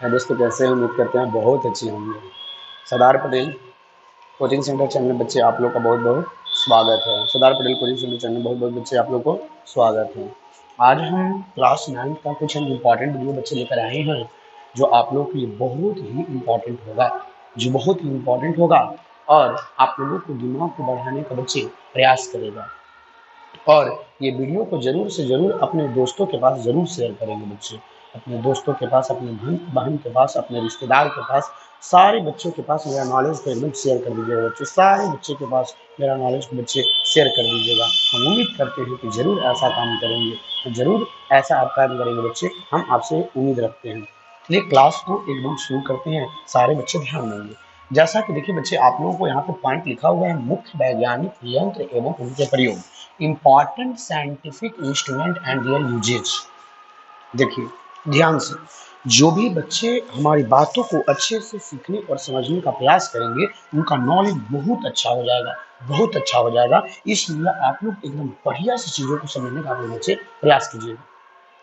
है दोस्तों, कैसे हैं? उम्मीद करते हैं बहुत अच्छी होंगे। Sardar Patel coaching centre channel में बच्चे आप लोग का बहुत बहुत स्वागत है। Sardar Patel coaching centre channel में बहुत बहुत बच्चे आप लोग को स्वागत है। आज हम क्लास 9 का कुछ हम इम्पॉर्टेंट वीडियो बच्चे लेकर आए हैं, जो आप लोग के लिए बहुत ही इम्पॉर्टेंट होगा, और आप लोगों को दिमाग को बढ़ाने का बच्चे प्रयास करेगा। और ये वीडियो को ज़रूर से ज़रूर अपने दोस्तों के पास ज़रूर शेयर करेंगे बच्चे, अपने दोस्तों के पास, अपने बहन के पास, अपने रिश्तेदार के पास, सारे बच्चों के पास मेरा नॉलेज को एकदम शेयर कर दीजिएगा बच्चे। सारे बच्चे के पास मेरा नॉलेज को बच्चे शेयर कर दीजिएगा। हम उम्मीद करते हैं कि ज़रूर ऐसा काम करेंगे, ज़रूर ऐसा आप काम करेंगे बच्चे, हम आपसे उम्मीद रखते हैं। चलिए क्लास को एकदम शुरू करते हैं, सारे बच्चे ध्यान देंगे। जैसा कि देखिए बच्चे, आप लोगों को यहाँ पे पॉइंट लिखा हुआ है, मुख्य वैज्ञानिक यंत्र एवं उनके प्रयोग, important scientific instrument and their uses. देखिए ध्यान से, जो भी बच्चे हमारी बातों को अच्छे से सीखने और समझने का प्रयास करेंगे, उनका नॉलेज बहुत अच्छा हो जाएगा, बहुत अच्छा हो जाएगा। इसलिए आप लोग एकदम बढ़िया से चीज़ों को समझने का अपने बच्चे प्रयास कीजिएगा।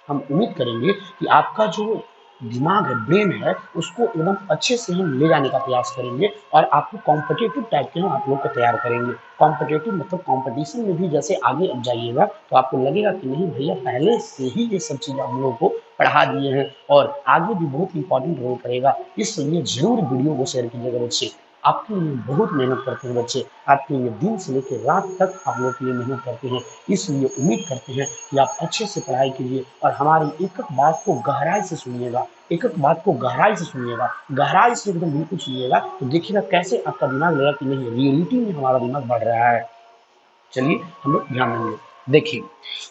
हम उम्मीद करेंगे कि आपका जो दिमाग है, ब्रेन है, उसको एकदम अच्छे से हम ले जाने का प्रयास करेंगे और आपको कॉम्पिटिटिव टाइप के हम आप लोग को तैयार करेंगे। कॉम्पिटिटिव मतलब कॉम्पिटिशन में भी जैसे आगे अब जाइएगा तो आपको लगेगा कि नहीं भैया, पहले से ही ये सब चीज़ें हम लोग को पढ़ा दिए हैं और आगे भी बहुत इंपॉर्टेंट रोल करेगा। इसलिए जरूर वीडियो को शेयर कीजिएगा बच्चे। आपके लिए बहुत मेहनत करते हैं बच्चे, आपके लिए दिन से लेकर रात तक आप लोग के लिए मेहनत करते हैं। इसलिए उम्मीद करते हैं कि आप अच्छे से पढ़ाई कीजिए और हमारी एक एक बात को गहराई से सुनिएगा, एक एक बात को गहराई से सुनिएगा, गहराई से एकदम बिल्कुल सुनिएगा, तो देखिएगा कैसे आपका दिमाग लगेगा कि नहीं रियलिटी में हमारा दिमाग बढ़ रहा है। चलिए हम लोग ध्यान देंगे। देखिए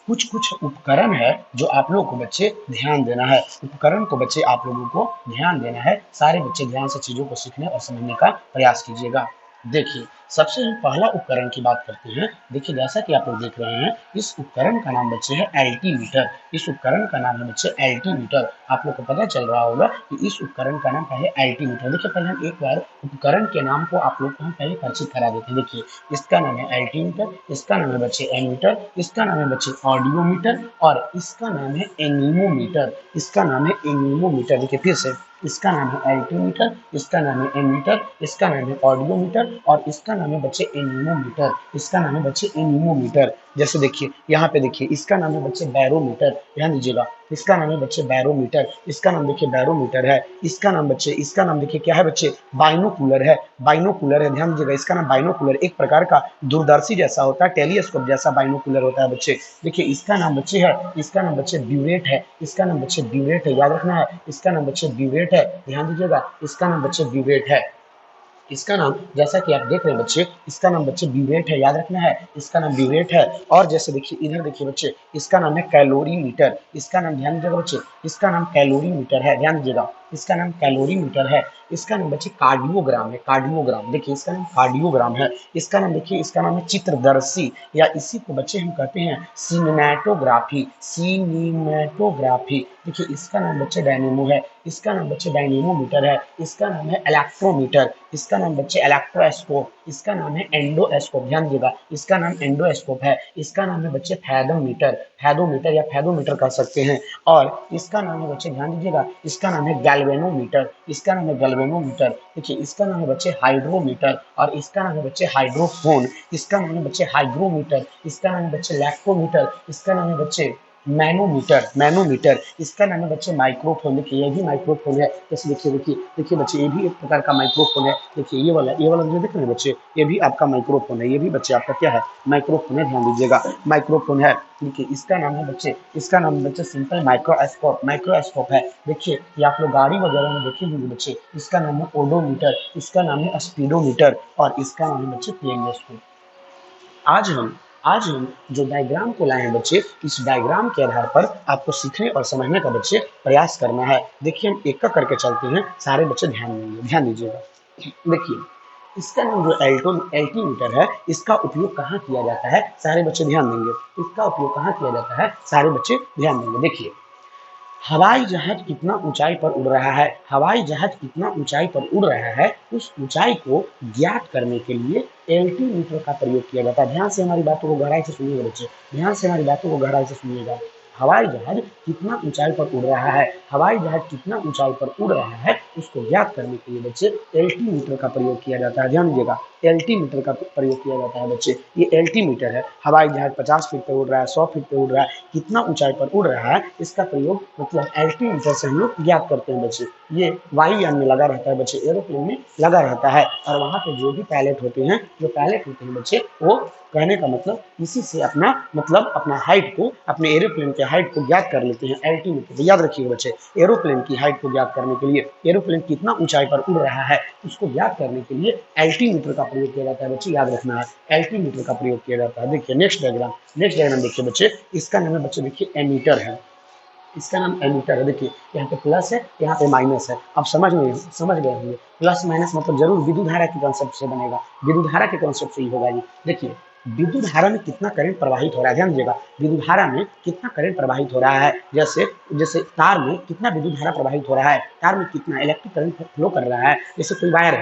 कुछ कुछ उपकरण है जो आप लोगों को बच्चे ध्यान देना है, उपकरण को बच्चे आप लोगों को ध्यान देना है। सारे बच्चे ध्यान से चीज़ों को सीखने और समझने का प्रयास कीजिएगा। देखिए सबसे हम पहला उपकरण की बात करते हैं। देखिए जैसा कि आप लोग देख रहे हैं, इस उपकरण का नाम बच्चे है एल्टीमीटर। इस उपकरण का नाम है बच्चे एल्टीमीटर। आप लोग को पता चल रहा होगा कि इस उपकरण का नाम पहले एल्टीमीटर। देखिए पहले हम एक बार उपकरण के नाम को आप लोग को हम पहले परिचित करा देते हैं। देखिए इसका नाम है एल्टीमीटर, इसका नाम है बच्चे एमीटर, इसका नाम है बच्चे ऑडियोमीटर और इसका नाम है एनीमोमीटर। इसका नाम है एनीमोमीटर। देखिए फिर से, इसका नाम है एल्टीमीटर, इसका नाम है एमीटर, इसका नाम है ऑडियोमीटर और इसका नाम है बच्चे एनीमोमीटर। इसका नाम है बच्चे एनीमोमीटर। जैसे देखिए यहाँ पे देखिए, इसका नाम है बच्चे बैरोमीटर। ध्यान दीजिएगा, इसका नाम है बच्चे बैरोमीटर। इसका नाम देखिए बैरोमीटर है। इसका नाम बच्चे, इसका नाम देखिए क्या है बच्चे, बाइनोकुलर है। बाइनोकुलर है, ध्यान दीजिएगा, इसका नाम बाइनोकुलर, एक प्रकार का दूरदर्शी जैसा होता है, टेलीस्कोप जैसा बाइनोकुलर होता है बच्चे। देखिए इसका नाम बच्चे है, इसका नाम बच्चे ब्यूरेट है। इसका नाम बच्चे ब्यूरेट है, याद रखना है, इसका नाम बच्चे ब्यूरेट है। ध्यान दीजिएगा, इसका नाम बच्चे ब्यूरेट है। इसका नाम जैसा कि आप देख रहे हैं बच्चे, इसका नाम बच्चे ब्यूरेट है, याद रखना है, इसका नाम ब्यूरेट है। और जैसे देखिए इधर देखिए बच्चे, इसका नाम है कैलोरीमीटर। इसका नाम ध्यान दीजिएगा बच्चे, इसका नाम कैलोरीमीटर है। ध्यान दीजिएगा, इसका नाम कैलोरीमीटर है। इसका नाम बच्चे कार्डियोग्राम है, कार्डियोग्राम। देखिए इसका नाम कार्डियोग्राम है। इसका नाम देखिए, इसका नाम है चित्रदर्शी, या इसी को बच्चे हम कहते हैं सिनेमैटोग्राफी, सिनेमैटोग्राफी। देखिए इसका नाम बच्चे डायनेमो है। इसका नाम बच्चे डायनेमोमीटर है। इसका नाम है इलेक्ट्रोमीटर। इसका नाम बच्चे इलेक्ट्रोस्कोप। इसका नाम है एंडोस्कोप। ध्यान दीजिएगा, इसका नाम एंडोस्कोप है। इसका नाम है बच्चे फैदोमीटर, फैदोमीटर या फैदोमीटर कह सकते हैं। और इसका नाम है बच्चे, ध्यान दीजिएगा, इसका नाम है गैल्वेनोमीटर। इसका नाम है गैल्वेनोमीटर। देखिए इसका नाम है बच्चे हाइड्रोमीटर और इसका नाम है बच्चे हाइड्रोफोन। इसका नाम है बच्चे हाइग्रोमीटर। इसका नाम है बच्चे लैक्टोमीटर। इसका नाम है बच्चे मैनोमीटर, मैनोमीटर। इसका नाम है बच्चे माइक्रोफोन। देखिए ये भी माइक्रोफोन है। जैसे देखिए देखिए देखिए बच्चे, ये भी एक प्रकार का माइक्रोफोन है। देखिए ये वाला जो देख रहे हैं बच्चे, ये भी आपका माइक्रोफोन है। ये भी बच्चे आपका क्या है, माइक्रोफोन है। ध्यान दीजिएगा, माइक्रोफोन है। देखिए इसका नाम है बच्चे, इसका नाम बच्चे सिंपल माइक्रोस्कोप, माइक्रोस्कोप है। देखिए ये आप लोग गाड़ी वगैरह में देखे होंगे बच्चे, इसका नाम है ओडोमीटर, इसका नाम है स्पीडोमीटर और इसका नाम है बच्चे प्लेनियोस्कोप। आज हम जो डायग्राम को लाए हैं बच्चे, इस डायग्राम के आधार पर आपको सीखने और समझने का बच्चे प्रयास करना है। देखिए हम एक करके चलते हैं, सारे बच्चे ध्यान देंगे, ध्यान दीजिएगा। देखिए इसका नाम जो एल्टीमीटर है, इसका उपयोग कहाँ किया जाता है, सारे बच्चे ध्यान देंगे। इसका उपयोग कहाँ किया जाता है, सारे बच्चे ध्यान देंगे। देखिए हवाई जहाज कितना ऊंचाई पर उड़ रहा है, हवाई जहाज कितना ऊंचाई पर उड़ रहा है, उस ऊंचाई को ज्ञात करने के लिए एल्टीमीटर का प्रयोग किया जाता है। ध्यान से हमारी बातों को गहराई से सुनिएगा बच्चे, ध्यान से हमारी बातों को गहराई से सुनिएगा। हवाई जहाज कितना ऊंचाई पर उड़ रहा है, हवाई जहाज कितना ऊंचाई पर उड़ रहा है उसको ज्ञात करने के लिए बच्चे एल्टीमीटर का प्रयोग किया जाता है। ध्यान दीजिएगा, एल्टीमीटर का प्रयोग किया जाता है बच्चे। ये एल्टीमीटर है, हवाई जहाज 50 फीट पर उड़ रहा है, 100 फीट पर उड़ रहा है, कितना ऊंचाई पर उड़ रहा है इसका प्रयोग मतलब एल्टीमीटर से हम लोग ज्ञात करते हैं बच्चे। ये वायुयान में लगा रहता है बच्चे, एरोप्लेन में लगा रहता है, और वहाँ पे जो भी पायलट होते हैं, जो पायलट होते हैं बच्चे, वो कहने का मतलब इसी से अपना मतलब अपना हाइट को, अपने एरोप्लेन के हाइट को ज्ञात कर लेते हैं एल्टीमीटर। याद रखिएगा बच्चे, एरोप्लेन की हाइट को ज्ञात करने के लिए, एरोप्लेन कितना ऊंचाई पर उड़ रहा है उसको ज्ञात करने के लिए एल्टीमीटर का प्रयोग किया जाता है बच्चे। याद रखना है, एल्टीमीटर का प्रयोग किया जाता है। देखिए नेक्स्ट डायग्राम, नेक्स्ट डायग्राम देखिए बच्चे, इसका नाम है बच्चे देखिए एमीटर है, इसका नाम एमीटर है। देखिए यहाँ पे प्लस है, यहाँ पे माइनस है। अब समझ गए होंगे, प्लस माइनस मतलब जरूर विद्युत धारा के कॉन्सेप्ट से बनेगा, विद्युत धारा के कॉन्सेप्ट से ही होगा ये। देखिए विद्युत धारा में कितना करंट प्रवाहित हो रहा है, ध्यान दीजिएगा, विद्युत धारा में कितना करंट प्रवाहित हो रहा है। जैसे जैसे तार में कितना विद्युत धारा प्रवाहित हो रहा है, तार में कितना इलेक्ट्रिक करंट फ्लो कर रहा है। जैसे कोई वायर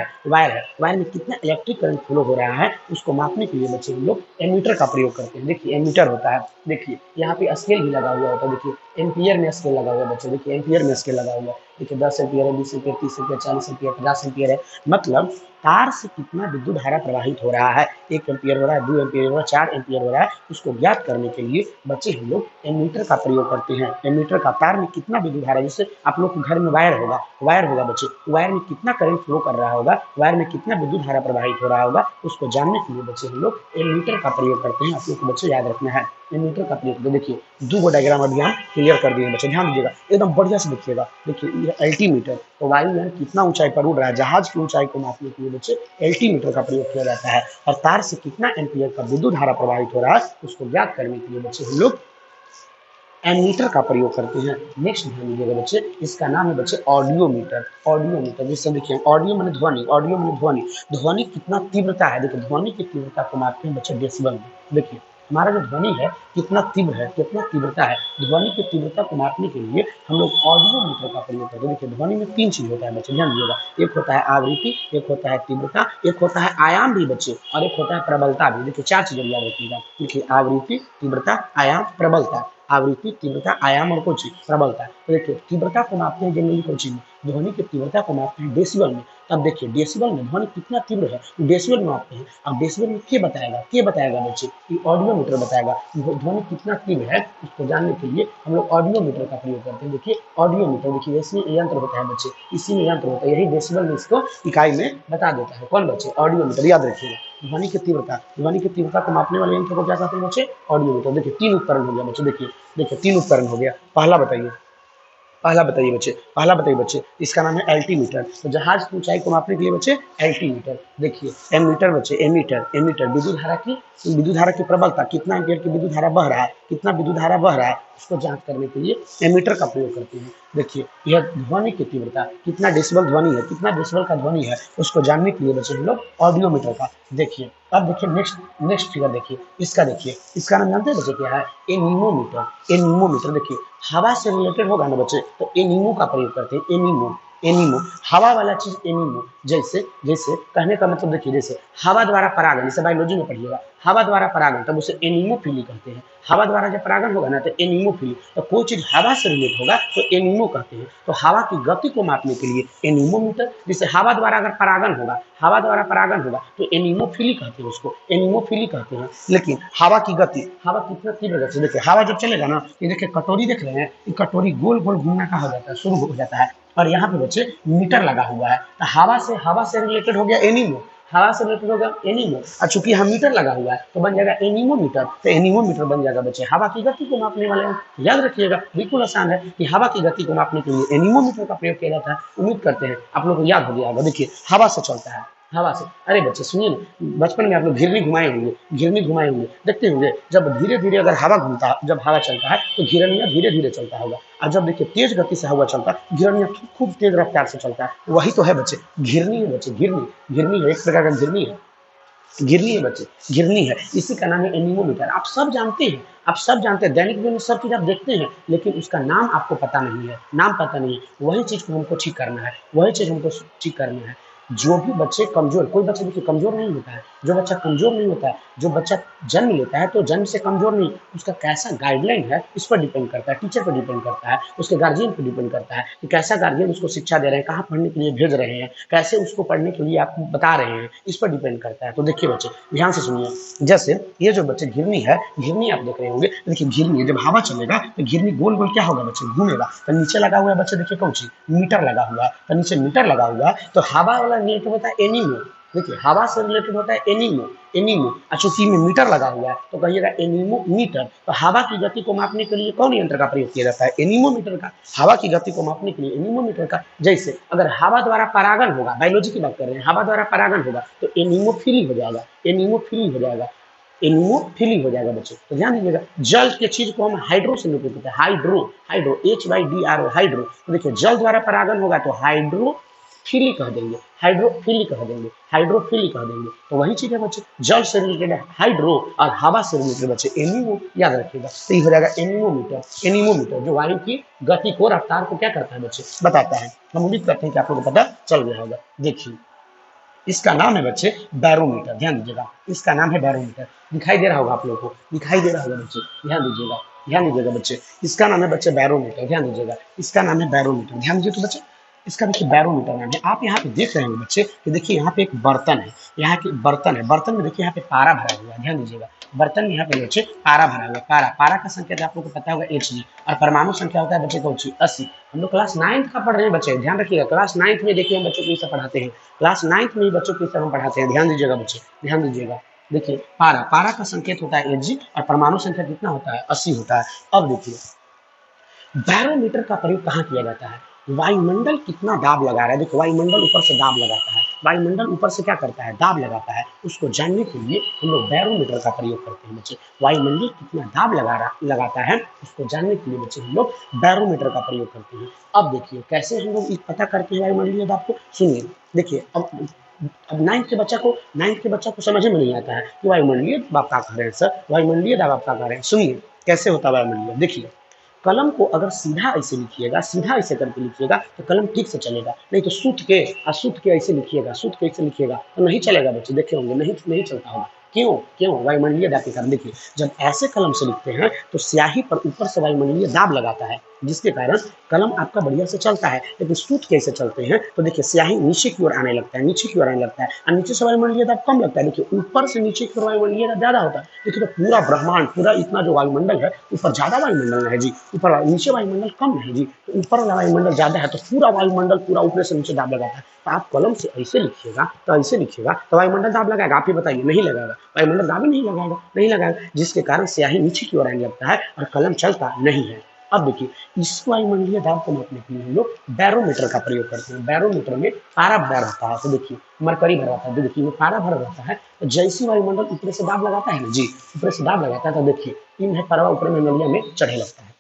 में कितना इलेक्ट्रिक करंट फ्लो हो रहा है उसको मापने के लिए बच्चे हम लोग एमीटर का प्रयोग करते हैं। देखिए एमीटर होता है, देखिए यहाँ पे स्केल भी लगा हुआ होता है। देखिए एम्पियर में स्केल लगा हुआ है बच्चे, देखिए एम्पियर में स्केल लगा हुआ है। देखिए 10 एम्पियर है, 20 एम्पियर, 30 एम्पियर, 40 एम्पियर, 50 एम्पियर है। मतलब तार से कितना विद्युत धारा प्रवाहित हो रहा है, 1 एम्पियर हो रहा है, 2 एम्पियर हो रहा है, 4 एम्पियर हो रहा है, उसको ज्ञात करने के लिए बच्चे हम लोग एमीटर का प्रयोग करते हैं। एमीटर का, तार में कितना विद्युत धारा, जैसे आप लोग के घर में वायर होगा बच्चे, वायर में कितना करंट फ्लो कर रहा होगा, वायर में कितना विद्युत धारा प्रवाहित हो रहा होगा, उसको जानने के लिए बच्चे हम लोग एमीटर का प्रयोग करते हैं। आप लोग को बच्चे याद रखना है एमीटर का प्रयोग। देखिए दो गो डायग्राम अभी हम क्लियर कर दिए बच्चे, ध्यान दीजिएगा, एकदम बढ़िया से देखिएगा। देखिए ये एल्टीमीटर, तो वायुयान कितना ऊंचाई पर उड़ रहा है, जहाज की ऊंचाई को मापने के लिए बच्चे एल्टीमीटर का प्रयोग किया जाता है। और तार से कितना एम्पियर का विद्युत धारा प्रवाहित हो रहा है उसको ज्ञात करने के लिए बच्चे हम लोग एमीटर का प्रयोग करते हैं। नेक्स्ट ध्यान दीजिएगा बच्चे, इसका नाम है बच्चे ऑडियोमीटर। ऑडियोमीटर जिससे देखिए ऑडियो माने ध्वनि, ऑडियो माने ध्वनि, ध्वनि कितना तीव्रता है। देखिए ध्वनि की तीव्रता को मापते हैं बच्चे डेसिबल में। देखिए हमारा जो ध्वनि है कितना तीव्र है, कितना तीव्रता है, ध्वनि की तीव्रता को मापने के लिए हम लोग ऑडियोमीटर का प्रयोग करते हैं। देखिए ध्वनि में 3 चीज होता है बच्चे, ध्यान दीजिएगा, एक होता है आवृत्ति, एक होता है तीव्रता, एक होता है आयाम भी बच्चे, और एक होता है प्रबलता भी। देखिए 4 चीजें याद रखिएगा। देखिए आवृत्ति, तीव्रता, आयाम, प्रबलता। आवृत्ति, तीव्रता, आयाम और कुछ प्रबलता। तो देखिए तीव्रता को मापते हैं जनरली कोई चीज, ध्वनि की तीव्रता को मापते हैं डेसिबल में। तब देखिए डेसिबल में ध्वनि कितना तीव्र है डेसिबल में मापते हैं। अब डेसिबल में के बताएगा बच्चे, ये ऑडियोमीटर बताएगा ध्वनि कितना तीव्र है। उसको जानने के लिए हम लोग ऑडियोमीटर का प्रयोग करते हैं। देखिए ऑडियोमीटर, देखिए इसमें यंत्र होता है बच्चे, इसी में यंत्र होता है, यही डेसिबल में इसको इकाई में बता देता है। कौन बच्चे? ऑडियोमीटर। याद रखिएगा ध्वनि की तीव्रता, ध्वनि की तीव्रता को मापने वाले यंत्र को क्या कहते हैं बच्चे? ऑडियोमीटर। देखिए 3 उपकरण हो गया बच्चे, देखिए 3 उपकरण हो गया। पहला बताइए बच्चे, इसका नाम है एल्टीमीटर। तो जहाज की ऊंचाई को मापने के लिए बच्चे एल्टीमीटर। देखिए एमीटर बच्चे, एमीटर विद्युत धारा की प्रबलता, कितना एम्पियर की विद्युत धारा बह रहा है, कितना विद्युत धारा बह रहा है उसको जांच करने के लिए एमीटर का प्रयोग करते हैं। देखिए यह ध्वनि की तीव्रता, कितना डेसिबल ध्वनि है, कितना डेसिबल का ध्वनि है उसको जानने के लिए बच्चे हम लोग ऑडियोमीटर का। देखिए अब देखिए नेक्स्ट फिगर देखिए, इसका नाम जानते हैं बच्चे क्या है? एनीमोमीटर। देखिए हवा से रिलेटेड होगा ना बच्चे, तो एनीमो का प्रयोग करते हैं। एनीमो हवा वाला चीज, एनीमो। जैसे कहने का मतलब देखिए, जैसे हवा द्वारा परागन, जैसे बायोलॉजी में पढ़िएगा, हवा द्वारा परागन, तब उसे एनीमोफिली कहते हैं। हवा द्वारा जब परागन होगा ना तो एनीमोफिली। तो कोई चीज हवा से रिलेट होगा तो एनीमो कहते हैं। तो हवा की गति को मापने के लिए एनीमोमीटर। जैसे हवा द्वारा अगर परागन होगा तो एनीमोफिली कहते हैं, उसको एनीमोफिली कहते हैं। लेकिन हवा की गति, हवा कितना तीव्र गति, देखिए हवा जब चलेगा ना, ये देखिए कटोरी देख रहे हैं, ये कटोरी गोल गोल घूमना का हो जाता है, शुरू हो जाता है, और यहाँ पे बच्चे मीटर लगा हुआ है। तो हवा से रिलेटेड हो गया एनीमो, हवा से रिलेटेड होगा एनीमो, और चूंकि यहाँ मीटर लगा हुआ है तो बन जाएगा एनीमोमीटर। तो एनीमोमीटर बन जाएगा बच्चे हवा की गति को मापने वाले हैं। याद रखिएगा, बिल्कुल आसान है कि हवा की गति को मापने के लिए एनीमोमीटर का प्रयोग किया जाता है। उम्मीद करते हैं आप लोग को याद हो गया होगा। देखिए हवा से चलता है, हवा से। अरे बच्चे सुनिए ना, बचपन में आप लोग घिरनी घुमाए होंगे, देखते होंगे जब धीरे धीरे अगर जब हवा चलता है तो घिरनिया धीरे धीरे चलता होगा, और जब देखिए तेज गति से हवा चलता है घिरनिया खूब तेज रफ्तार से चलता है। वही तो है बच्चे घिरनी है बच्चे, घिरनी है, एक प्रकार का घिरनी है, इसी का नाम है एनीमोमीटर। आप सब जानते हैं, दैनिक जीवन में सब चीज आप देखते हैं, लेकिन उसका नाम आपको पता नहीं है, वही चीज को हमको ठीक करना है, जो भी बच्चे कमजोर, कोई बच्चा देखिए कमजोर नहीं होता है, जो बच्चा कमजोर नहीं होता है, जो बच्चा जन्म लेता है तो जन्म से कमजोर नहीं, उसका कैसा गाइडलाइन है इस पर डिपेंड करता है, टीचर पर डिपेंड करता है, उसके गार्जियन पर डिपेंड करता है कि कैसा गार्जियन उसको शिक्षा दे रहे हैं, कहाँ पढ़ने के लिए भेज रहे हैं, कैसे उसको पढ़ने के लिए आप बता रहे हैं, इस पर डिपेंड करता है। तो देखिए बच्चे ध्यान से सुनिए, जैसे ये जो बच्चे घिरनी है, घिरनी आप देख रहे होंगे, देखिए घिरनी जब हवा चलेगा तो घिरनी गोल गोल क्या होगा बच्चे, घूमेगा। तो नीचे लगा हुआ है बच्चे, देखिए कौन सी, मीटर लगा हुआ है, तो नीचे मीटर लगा हुआ है, तो हवा वाला रिलेटेड होता है एनीमो। देखिए हवा से रिलेटेड होता है एनीमो, एनीमो, और चूंकि में मीटर लगा हुआ है तो कहिएगा एनीमो मीटर। तो हवा की गति को मापने के लिए कौन यंत्र का प्रयोग किया जाता है, एनीमोमीटर का। हवा की गति को मापने के लिए एनीमोमीटर का। जैसे अगर हवा द्वारा परागन होगा, बायोलॉजी की बात कर रहे हैं, हवा द्वारा परागन होगा तो एनीमोफिली हो जाएगा, एनीमोफिली हो जाएगा, एनीमोफिली हो जाएगा बच्चों। तो ध्यान दीजिएगा, जल के चीज को हम हाइड्रो से निरूपित करते हैं, हाइड्रो, हाइड्रो, HYDRO, हाइड्रो। तो देखिए जल द्वारा परागन होगा तो हाइड्रोफिली कह देंगे, हाइड्रोफिली कह देंगे, हाइड्रोफिली कह देंगे। तो वही चीज है बच्चे, जल से रिलेटेड हाइड्रो और हवा से रिलेटेड बच्चे एनीमो, याद रखिएगा। तो ये हो जाएगा एनीमोमीटर, एनीमोमीटर जो वायु की गति को, रफ्तार को क्या करता है बच्चे, बताता है। हम उम्मीद करते हैं कि आप लोगों को पता चल गया होगा। देखिए इसका नाम है बच्चे बैरोमीटर, ध्यान दीजिएगा, इसका नाम है बैरोमीटर। दिखाई दे रहा होगा आप लोगों को, दिखाई दे रहा होगा बच्चे, ध्यान दीजिएगा, ध्यान दीजिएगा बच्चे, इसका नाम है बच्चे बैरोमीटर, ध्यान दीजिएगा, इसका नाम है बैरोमीटर, ध्यान दीजिए। तो बच्चे इसका देखिए बैरोमीटर नाम है। आप यहाँ पे देख रहे होंगे बच्चे कि देखिए यहाँ पे एक बर्तन है, यहाँ के बर्तन है, बर्तन में देखिए यहाँ पे पारा भरा हुआ है, ध्यान दीजिएगा, बर्तन में यहाँ पे बच्चे पारा भरा हुआ है, पारा, पारा का संकेत आप लोगों को पता होगा Hg, और परमाणु संख्या होता है बच्चे कौन सी, 80। हम लोग क्लास 9th का पढ़ रहे हैं बच्चे, ध्यान रखिएगा, क्लास 9th में देखिए हम बच्चों को ये सब पढ़ाते हैं, क्लास 9th में बच्चों को ये सब हम पढ़ाते हैं, ध्यान दीजिएगा बच्चे, ध्यान दीजिएगा। देखिए पारा, पारा का संकेत होता है Hg और परमाणु संख्या कितना होता है, 80 होता है। अब देखिए बैरोमीटर का प्रयोग कहाँ किया जाता है, वायुमंडल कितना दाब लगा रहा है। देखो वायुमंडल ऊपर से दाब लगाता है, वायुमंडल ऊपर से क्या करता है, दाब लगाता है, उसको जानने के लिए हम लोग बैरोमीटर का प्रयोग करते हैं बच्चे। वायुमंडल कितना दाब लगाता है उसको जानने के लिए बच्चे हम लोग बैरोमीटर का प्रयोग करते हैं। अब देखिए कैसे हम लोग पता करते हैं वायुमंडलीय दाब को, सुनिए। देखिए अब 9th के बच्चा को समझ में नहीं आता है कि वायुमंडलीय दाब क्या कह रहे हैं सर, वायुमंडलीय दाब आप क्या कह रहे हैं। सुनिए कैसे होता है वायुमंडलीय। देखिए कलम को अगर सीधा ऐसे लिखिएगा, सीधा ऐसे करके लिखिएगा तो कलम ठीक से चलेगा, नहीं तो सूत के ऐसे लिखिएगा, सूत के ऐसे लिखिएगा तो नहीं चलेगा बच्चे, देखे होंगे नहीं नहीं चलता होगा। क्यों क्यों, वायुमंडलीय दाब के कारण। देखिए जब ऐसे कलम से लिखते हैं तो स्याही पर ऊपर से वायुमंडलीय दाब लगाता है, जिसके कारण कलम आपका बढ़िया से चलता है। लेकिन सूत कैसे चलते हैं तो देखिए स्याही नीचे की ओर आने लगता है, नीचे की ओर आने लगता है, और नीचे से वायुमंडलीय दाब कम लगता है। देखिए ऊपर से नीचे की ओर वायुमंडलीय दाब ज्यादा होता है। देखिए तो पूरा ब्रह्मांड, पूरा इतना जो वायुमंडल है, ऊपर ज्यादा वायुमंडल है जी, ऊपर, नीचे वायुमंडल कम है जी, तो ऊपर वाला वायुमंडल ज्यादा है, तो पूरा वायुमंडल पूरा ऊपर से नीचे दाब लगाता है। तो आप कलम से ऐसे लिखिएगा, तो ऐसे लिखिएगा तो वायुमंडल दाब लगाएगा, आप ही बताइए, नहीं लगाएगा, वायुमंडल दाब ही नहीं लगाएगा, नहीं लगाएगा, जिसके कारण स्याही नीचे की ओर आने लगता है और कलम चलता नहीं है। अब देखिए इस वायुमंडलीय दाब को मापने के लिए हम लोग बैरोमीटर का प्रयोग करते हैं। बैरोमीटर में पारा भरा रहता है, तो देखिए मरकरी भरा रहता है, देखिए में पारा भरा रहता है, तो जैसी वायुमंडल ऊपर से दाब लगाता है ना जी, ऊपर से दाब लगाता है, तो देखिए इन है परवा ऊपर में नलिया में चढ़े लगता है,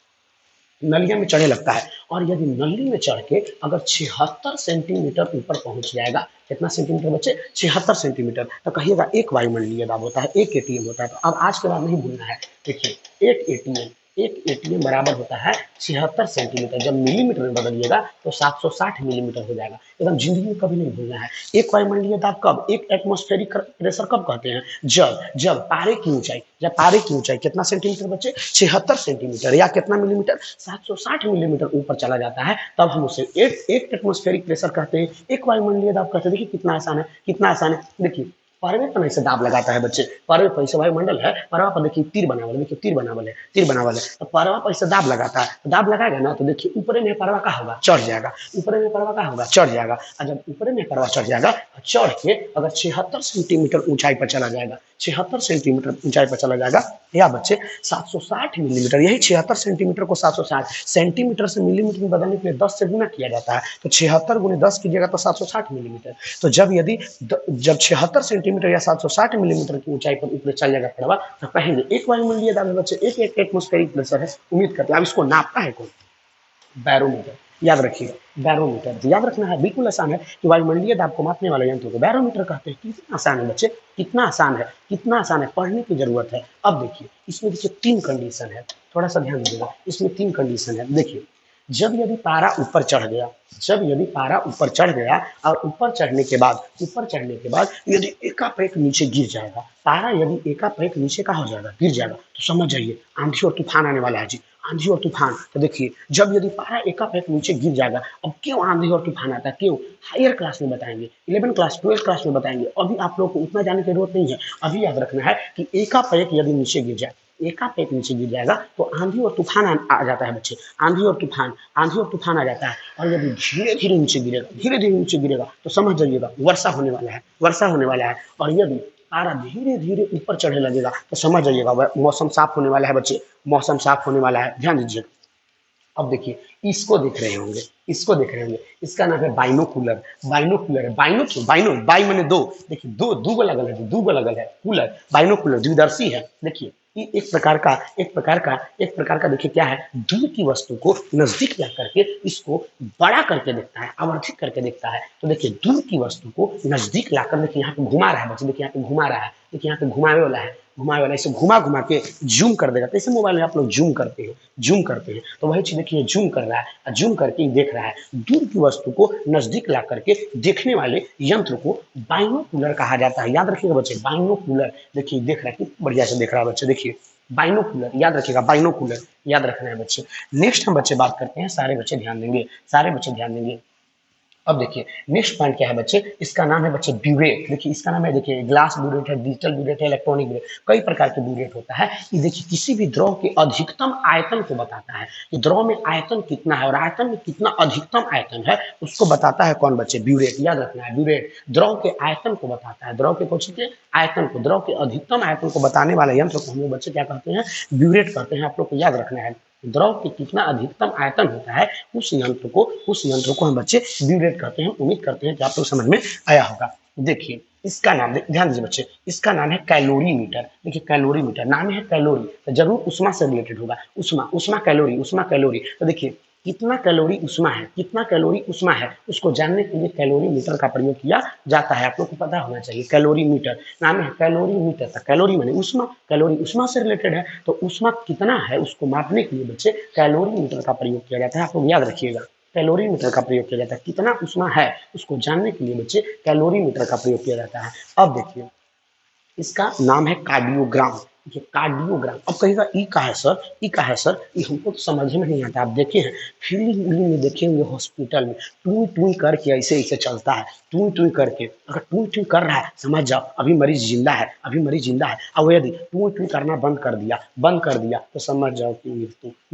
नलिया में चढ़ने लगता है। और यदि नली में चढ़ के अगर 76 सेंटीमीटर ऊपर पहुंच जाएगा, कितना सेंटीमीटर बच्चे, 76 सेंटीमीटर, तो कहिएगा एक वायुमंडलीय दाब होता है, एक एटीएम होता है। तो अब आज के बाद नहीं भूलना है, देखिए एक एटीएम बराबर होता है 76 सेंटीमीटर। जब मिलीमीटर में बदलिएगा तो 760 मिलीमीटर हो जाएगा। एकदम जिंदगी में कभी नहीं भूलना है। एक वायुमंडलीय दाब कब, एक एटमॉस्फेरिक प्रेशर कब कहते हैं, जब पारे की ऊंचाई, जब पारे की ऊंचाई कितना सेंटीमीटर बच्चे, 76 सेंटीमीटर या कितना मिलीमीटर, 760 मिलीमीटर ऊपर चला जाता है, तब हम उसे एक एटमॉस्फेरिक प्रेशर कहते हैं, एक वायुमंडलीय दाब कहते हैं। देखिए कितना आसान है, कितना आसान है। देखिए परवे पर ऐसे दाब लगाता है बच्चे, परवे पर ऐसे वायुमंडल है, परवा पर देखिए तीर बनावल, देखिए तीर बनावल है, तीर बनावल है, तो परवा पर ऐसे दाब लगाता है, तो दाब लगाएगा ना, तो देखिए ऊपरे में परवा का होगा, चढ़ जाएगा, ऊपरे में परवा का होगा, चढ़ जाएगा। और जब ऊपरे में परवा चढ़ जाएगा, चढ़ के अगर 76 सेंटीमीटर ऊंचाई पर चला जाएगा, 76 सेंटीमीटर ऊंचाई पर चला जाएगा, या बच्चे 760 मिलीमीटर, यही 76 सेंटीमीटर को 760 सेंटीमीटर से मिलीमीटर में बदलने के लिए 10 से गुना किया जाता है, तो 76 गुने 10 कीजिएगा तो 760 मिलीमीटर। तो जब 76 सेंटीमीटर या 760 मिलीमीटर की ऊंचाई पर ऊपर चल जाएगा पड़वा, तो कहेंगे एक वायुमंडलीय दाब है बच्चे, एक एटमॉस्फेरिक प्रेशर है। उम्मीद करते हैं अब इसको नापता है कौन, बैरोमीटर। याद रखिएगा बैरोमीटर, याद रखना है, बिल्कुल आसान है कि वायुमंडलीय दाब को मापने वाले यंत्र को बैरोमीटर कहते हैं। कितना आसान है बच्चे, कितना आसान है, कितना आसान है, पढ़ने की जरूरत है। अब देखिए इसमें देखिए 3 कंडीशन है, थोड़ा सा ध्यान दीजिएगा, इसमें 3 कंडीशन है। देखिए जब यदि पारा ऊपर चढ़ गया, जब यदि पारा ऊपर चढ़ गया और ऊपर चढ़ने के बाद यदि एकाएक नीचे गिर जाएगा, पारा यदि एकाएक नीचे का हो जाएगा, गिर जाएगा, तो समझ जाइए आंधी और तूफान आने वाला है जी। आंधी और तूफान, तो देखिए जब यदि पारा एकाएक नीचे गिर जाएगा, अब क्यों आंधी और तूफान आता है, क्यों, हायर क्लास में बताएंगे, 11 क्लास 12 क्लास में बताएंगे, अभी आप लोग को उतना जानने की जरूरत नहीं है। अभी याद रखना है कि एकाएक यदि नीचे गिर जाए, एकाएक नीचे गिर जाएगा तो आंधी और तूफान आ जाता है बच्चे, आंधी और तूफान आ जाता है। और यदि धीरे धीरे नीचे गिरेगा, धीरे धीरे नीचे गिरेगा, तो समझ जाइएगा वर्षा होने वाला है, वर्षा होने वाला है। और यदि पारा धीरे धीरे ऊपर चढ़ने लगेगा, तो समझ जाइएगा मौसम साफ होने वाला है बच्चे, मौसम साफ होने वाला है, ध्यान दीजिए। अब देखिए इसको देख रहे होंगे, इसको देख रहे होंगे, इसका नाम है बाइनोकुलर, बाइनोकुलर है, बाइनो क्यों, बाइनो, बाई माने दो, देखिए दो, दो लगल है, दो लगल है, कूलर, बाइनोकुलर द्विदर्शी है। देखिए ये एक प्रकार का देखिए क्या है, दूर की वस्तु को नजदीक ला करके इसको बड़ा करके देखता है, आवर्धित करके देखता है। तो देखिए दूर की वस्तु को नजदीक लाकर, देखिए यहाँ पे घुमा रहा है बच्चे, देखिए यहाँ पे घुमा रहा है, देखिए यहाँ पे घुमावे वाला है, घुमावे वाला, इसे घुमा घुमा के जूम कर देगा। जैसे मोबाइल में आप लोग जूम करते हैं, जूम करते हैं, तो वही चीज देखिए जूम कर रहा है, जूम करके देख रहा है। दूर की वस्तु को नजदीक ला करके देखने वाले यंत्र को बाइनोकुलर कहा जाता है। याद रखिएगा बच्चे, बाइनोकुलर, देखिए देख रहा है, कितना बढ़िया से देख रहा है बच्चे, देखिए बाइनोकुलर, याद रखिएगा बाइनोकुलर, याद रखना है बच्चे। नेक्स्ट हम बच्चे बात करते हैं, सारे बच्चे ध्यान देंगे, सारे बच्चे ध्यान देंगे। अब देखिए नेक्स्ट पॉइंट क्या है बच्चे, इसका नाम है बच्चे ब्यूरेट। देखिए इसका नाम है, देखिए ग्लास ब्यूरेट है, डिजिटल ब्यूरेट है, इलेक्ट्रॉनिक ब्यूरेट, कई प्रकार के ब्यूरेट होता है। ये देखिए किसी भी द्रव के अधिकतम आयतन को बताता है, कि द्रव में आयतन कितना है और आयतन में कितना अधिकतम आयतन है, उसको बताता है कौन बच्चे, ब्यूरेट, याद रखना है ब्यूरेट। द्रव के आयतन को बताता है, द्रव के कुछ के आयतन को, द्रव के अधिकतम आयतन को बताने वाले यंत्र को हम लोग बच्चे क्या कहते हैं, ब्यूरेट कहते हैं। आप लोग को याद रखना है, द्रव के कितना अधिकतम आयतन होता है उस यंत्र को हम बच्चे ब्यूरेट कहते हैं। उम्मीद करते हैं कि आप लोग समझ में आया होगा। देखिए इसका नाम, ध्यान दीजिए बच्चे, इसका नाम है कैलोरीमीटर। देखिए कैलोरीमीटर, नाम है कैलोरी, तो जरूर उष्मा से रिलेटेड होगा, उष्मा, उष्मा कैलोरी, उष्मा कैलोरी। तो देखिए कितना कैलोरी उष्मा है, कितना कैलोरी उष्मा है, उसको जानने के लिए कैलोरी मीटर का प्रयोग किया जाता है। आप लोग को पता होना चाहिए, कैलोरी मीटर, नाम है कैलोरी मीटर। तो कैलोरी माने उष्मा, कैलोरी उष्मा से रिलेटेड है, तो उष्मा कितना है उसको मापने के लिए बच्चे कैलोरी मीटर का प्रयोग किया जाता है। आप लोग याद रखिएगा, कैलोरी मीटर का प्रयोग किया जाता है, कितना उष्मा है उसको जानने के लिए बच्चे कैलोरी मीटर का प्रयोग किया जाता है। अब देखिए इसका नाम है कार्डियोग्राम। देखिए कार्डियोग्राम, अब कहेगा ई का है सर, ई का है सर, ये हमको तो समझ में नहीं आता। आप देखे हैं फील्ड में, देखे होंगे हॉस्पिटल में टूई टूई करके ऐसे ऐसे चलता है, टूई टूई करके, अगर टूई टूई कर रहा है समझ जाओ अभी मरीज जिंदा है, अभी मरीज जिंदा है। और यदि टूई टूई करना बंद कर दिया तो समझ जाओ कि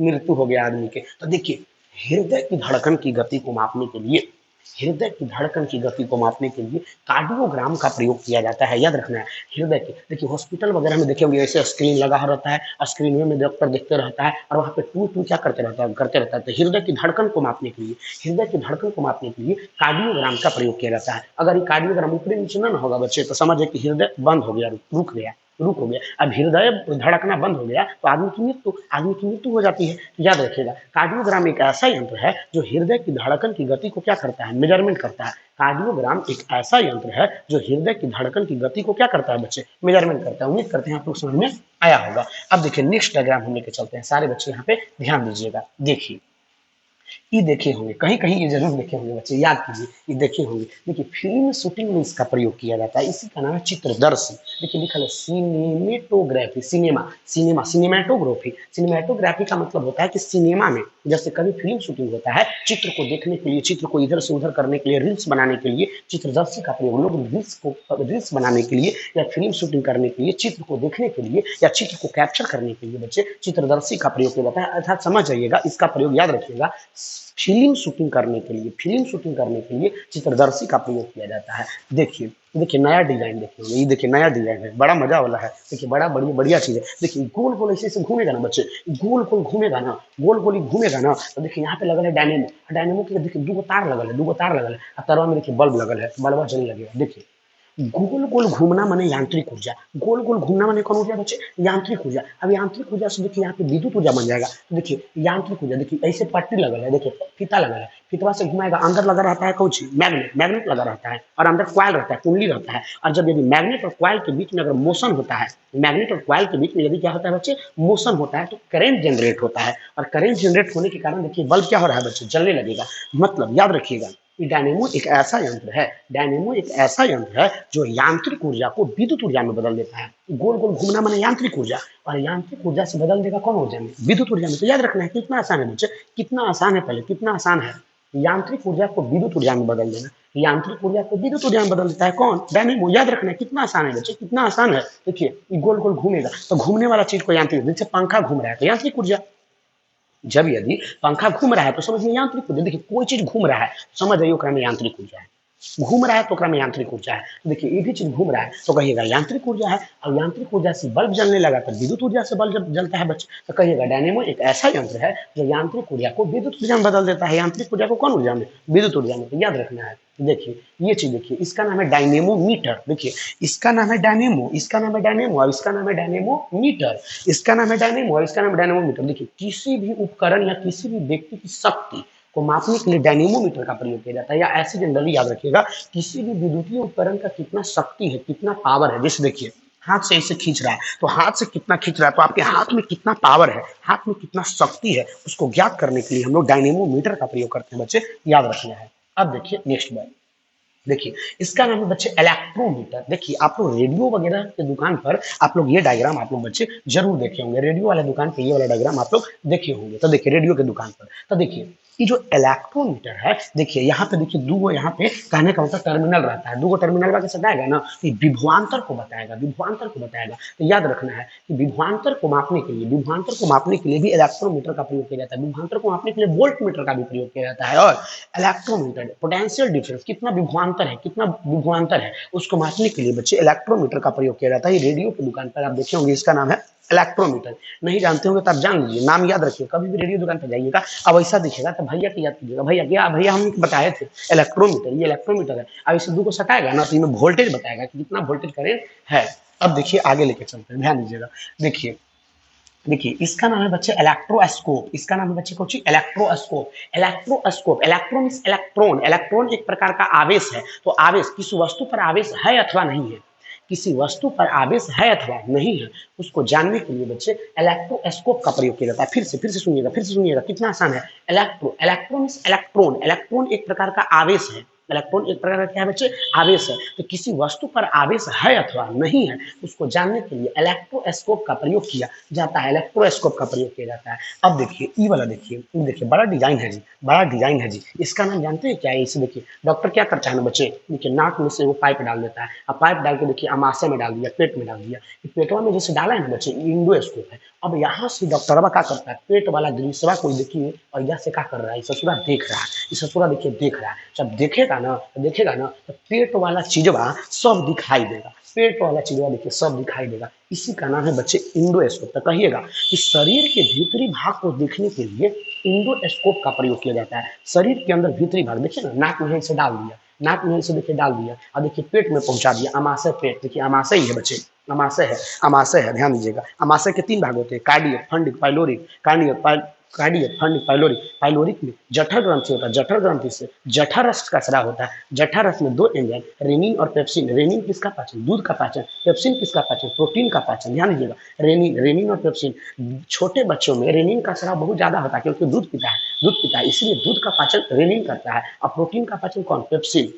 मृत्यु हो गया आदमी के। तो देखिए हृदय की धड़कन की गति को मापने के लिए, हृदय की धड़कन की गति को मापने के लिए कार्डियोग्राम का प्रयोग किया जाता है। याद रखना है हृदय की, देखिए हॉस्पिटल वगैरह में देखे होंगे ऐसे स्क्रीन लगा रहता है, स्क्रीन में डॉक्टर देखते रहता है और वहाँ पे टू टू क्या करते रहता है, तो हृदय की धड़कन को मापने के लिए, हृदय की धड़कन को मापने के लिए कार्डियोग्राम का प्रयोग किया जाता है। अगर ये कार्डियोग्राम ऊपरी नीचे ना होगा बच्चे, तो समझे कि हृदय बंद हो गया, रुक हो गया। अब हृदय धड़कना बंद हो गया तो आदमी की मृत्यु हो जाती है। तो याद रखिएगा कार्डियोग्राम एक ऐसा यंत्र है जो हृदय की धड़कन की गति को क्या करता है, मेजरमेंट करता है। कार्डियोग्राम एक ऐसा यंत्र है जो हृदय की धड़कन की गति को क्या करता है बच्चे, मेजरमेंट करता है। उम्मीद करते हैं आप लोग समझ में आया होगा। अब देखिए नेक्स्ट डायग्राम हम लेके चलते हैं, सारे बच्चे यहाँ पे ध्यान दीजिएगा। देखिए ये देखे होंगे, कहीं कहीं ये जरूर देखे होंगे बच्चे, याद कीजिए, ये देखे होंगे। देखिए फिल्म शूटिंग में इसका प्रयोग किया जाता है, इसी का नाम है चित्रदर्शी। देखिए लिखा है सिनेमेटोग्राफी, सिनेमाटोग्राफी। सिनेमाटोग्राफी का मतलब होता है कि सिनेमा में जैसे कभी फिल्म शूटिंग होता है, चित्र को देखने के लिए, चित्र को इधर से उधर करने के लिए, रील्स बनाने के लिए चित्रदर्शी का प्रयोग, लोग रील्स बनाने के लिए या फिल्म शूटिंग करने के लिए, चित्र को देखने के लिए या चित्र को कैप्चर करने के लिए बच्चे चित्रदर्शी का प्रयोग किया जाता है। अर्थात समझ जाइएगा इसका प्रयोग, याद रखिएगा, फिल्म शूटिंग करने के लिए चित्रदर्शी का प्रयोग किया जाता है। देखिए नया डिजाइन, देखिए ये देखिए नया डिजाइन है, बड़ा मजा वाला है। देखिए बड़ा बढ़िया चीज है। देखिए गोल गोल ऐसे घूमेगा ना बच्चे, गोल गोल घूमेगा ना, तो देखिए यहाँ पे लगल है डायनेमो के देखिए दो तार लगल है, और तारवा में देखिए बल्ब लगल है, बल्बा जल लगेगा। देखिए गोल गोल घूमना माने यांत्रिक ऊर्जा, गोल गोल घूमना माने कौन ऊर्जा बच्चे, यांत्रिक ऊर्जा। अब यांत्रिक ऊर्जा से देखिए यहाँ पे विद्युत ऊर्जा बन जाएगा। तो देखिए यांत्रिक ऊर्जा, देखिए ऐसे पट्टी लगल है, देखिए फीता लगल है, फीतवा से घुमाएगा, अंदर लगा रहता है कौन चीज, मैग्नेट, मैग्नेट लगा रहता है और अंदर क्वाइल रहता है, कुंडली रहता है। और जब यदि मैग्नेट और क्वाइल के बीच में अगर मोशन होता है, मैग्नेट और क्वाइल के बीच में यदि क्या होता है बच्चे, मोशन होता है, तो करंट जनरेट होता है। और करंट जनरेट होने के कारण देखिए बल्ब क्या हो रहा है बच्चे, जलने लगेगा। मतलब याद रखिएगा, डायनेमो एक ऐसा यंत्र है, डायनेमो एक ऐसा यंत्र है जो यांत्रिक ऊर्जा को विद्युत ऊर्जा में बदल देता है। गोल गोल घूमना माने यांत्रिक ऊर्जा, और यांत्रिक ऊर्जा से बदल देगा कौन ऊर्जा में, विद्युत ऊर्जा में। तो याद रखना है कितना आसान है बच्चे, कितना आसान है, पहले कितना आसान है। यांत्रिक ऊर्जा को विद्युत ऊर्जा में बदल देना, यांत्रिक ऊर्जा को विद्युत ऊर्जा में बदल देता है कौन, डायनेमो। याद रखना है कितना आसान है बच्चे, कितना आसान है। देखिए गोल गोल घूमेगा तो घूमने वाला चीज को यांत्रिक, जैसे पंखा घूम रहा है तो यांत्रिक ऊर्जा। जब यदि पंखा घूम रहा है तो समझिए यांत्रिक ऊर्जा। देखिए कोई चीज घूम रहा है, समझ जाइए ओकरा में यांत्रिक ऊर्जा है, घूम रहा है तो ओकरा में यांत्रिक ऊर्जा है। तो देखिए ये भी चीज घूम रहा है तो कहिएगा यांत्रिक ऊर्जा है। और यांत्रिक ऊर्जा से बल्ब जलने लगा तो विद्युत ऊर्जा से बल्ब जब जलता है बच्चे, तो कहिएगा डायनेमो एक ऐसा यंत्र है जो यांत्रिक ऊर्जा को विद्युत ऊर्जा में बदल देता है। यांत्रिक ऊर्जा को कौन ऊर्जा में, विद्युत ऊर्जा में। तो याद रखना है। देखिए ये चीज देखिए, इसका नाम है डायनेमो मीटर। देखिए इसका नाम है डायनेमो, इसका नाम है डायनेमो और इसका नाम है डायनेमो मीटर। इसका नाम है डायनेमो और इसका नाम है डायनेमो मीटर। देखिए किसी भी उपकरण या किसी भी व्यक्ति की शक्ति को मापने के लिए डायनेमोमीटर का प्रयोग किया जाता है। या ऐसे जनरली याद रखिएगा, किसी भी विद्युतीय उपकरण का कितना शक्ति है, कितना पावर है। जैसे देखिए हाथ से ऐसे खींच रहा है तो हाथ से कितना खींच रहा है, तो आपके हाथ में कितना पावर है, हाथ में कितना शक्ति है, उसको ज्ञात करने के लिए हम लोग डायनेमोमीटर का प्रयोग करते हैं बच्चे, याद रखना है। अब देखिए नेक्स्ट बात, देखिए इसका नाम है बच्चे इलेक्ट्रोमीटर। देखिए आप लोग रेडियो वगैरह के दुकान पर आप लोग ये डायग्राम आप लोग बच्चे जरूर देखे होंगे, रेडियो वाले दुकान पे ये वाला डायग्राम आप लोग देखे होंगे। तो देखिए रेडियो के दुकान पर, तो देखिए ये जो इलेक्ट्रोमीटर है, देखिए यहाँ पे देखिए दो, यहाँ पे कहने का मतलब टर्मिनल रहता है, दो टर्मिनल कैसे बताएगा ना, कि विभवांतर को बताएगा, विभवांतर को बताएगा। तो याद रखना है कि विभवांतर को मापने के लिए, विभवांतर को मापने के लिए भी इलेक्ट्रोमीटर का प्रयोग किया जाता है। विभवांतर को मापने के लिए वोल्ट मीटर का भी प्रयोग किया जाता है। और इलेक्ट्रोमीटर पोटेंशियल डिफरेंस, कितना विभवांतर है, कितना विभवांतर है, उसको मापने के लिए बच्चे इलेक्ट्रोमीटर का प्रयोग किया जाता है। ये रेडियो की दुकान पर आप देखे होंगे, इसका नाम है इलेक्ट्रोमीटर। नहीं जानते होंगे तो आप जान लीजिए, नाम याद रखिए। कभी भी रेडियो दुकान पर जाइएगा अब ऐसा दिखेगा तो भैया की याद कीजिएगा, भैया क्या, भैया हम बताए थे इलेक्ट्रोमीटर, ये इलेक्ट्रोमीटर है। अब इसे दो को सटाएगा ना तो इसमें वोल्टेज बताएगा कि कितना वोल्टेज करेंट है। अब देखिए आगे लेके चलते हैं, ध्यान दीजिएगा। देखिए देखिए इसका नाम है बच्चे इलेक्ट्रोस्कोप। इसका नाम है बच्चे कौन सी, electroscope. Electroscope, electron means electron, electron एक प्रकार का आवेश है। तो आवेश किसी वस्तु पर आवेश है अथवा नहीं है, किसी वस्तु पर आवेश है अथवा नहीं है, उसको जानने के लिए बच्चे इलेक्ट्रोस्कोप का प्रयोग किया जाता है। फिर से सुनिएगा, फिर से सुनिएगा, कितना आसान है। इलेक्ट्रॉन मींस इलेक्ट्रॉन, इलेक्ट्रॉन एक प्रकार का आवेश है, इलेक्ट्रॉन एक प्रकार का क्या है बच्चे, आवेश है। तो किसी वस्तु पर आवेश है अथवा नहीं है, उसको जानने के लिए इलेक्ट्रोस्कोप का प्रयोग किया जाता है, इलेक्ट्रोस्कोप का प्रयोग किया जाता है। अब देखिए ये वाला, देखिए देखिए बड़ा डिजाइन है जी, बड़ा डिजाइन है जी। इसका नाम जानते हैं क्या है, इसे देखिए डॉक्टर क्या करता है ना बच्चे, देखिए नाक में से वो पाइप डाल देता है। अब पाइप डाल के देखिए अमाशय में डाल दिया, पेट में डाल दिया, पेटवा में जैसे डाला है ना बच्चे, इंडोस्कोप है। अब यहाँ से डॉक्टरवा क्या करता है, पेट वाला ग्रीसवा कोई देखिए और यहाँ से क्या कर रहा है, ससुरा देख रहा है, ससुरा देखिए देख रहा है। जब देखेगा ना तो पेट वाला चीजवा सब दिखाई देगा, पेट वाला चीजवा देखिए सब दिखाई देगा। इसी का नाम है बच्चे इंडोस्कोप। तो कहिएगा कि शरीर के भीतरी भाग को देखने के लिए इंडोस्कोप का प्रयोग किया जाता है। शरीर के अंदर भीतरी भाग देखिए ना, नाक में से डाल दिया, नाक में से देखिए डाल दिया और देखिए पेट में पहुंचा दिया, अमाशय पेट, देखिए अमाशय ही है बच्चे, अमाशय है, अमाशय है, ध्यान दीजिएगा। अमाशय के तीन भाग होते हैं, cardiac, fundic, pyloric. Cardiac, fundic, pyloric. Pyloric में जठर ग्रंथि होता है, जठर ग्रंथि से जठररस का स्राव होता है। जठररस में दो एंजाइम, रेनिन और पेप्सिन। रेनिन किसका पाचन, दूध का पाचन। पेप्सिन किसका पाचन, प्रोटीन का पाचन। ध्यान दीजिएगा, रेनिन और पेप्सिन। छोटे बच्चों में रेनिन का स्राव बहुत ज्यादा होता है क्योंकि दूध पीता है, इसलिए दूध का पाचन रेनिन करता है और प्रोटीन का पाचन कौन, पेप्सिन।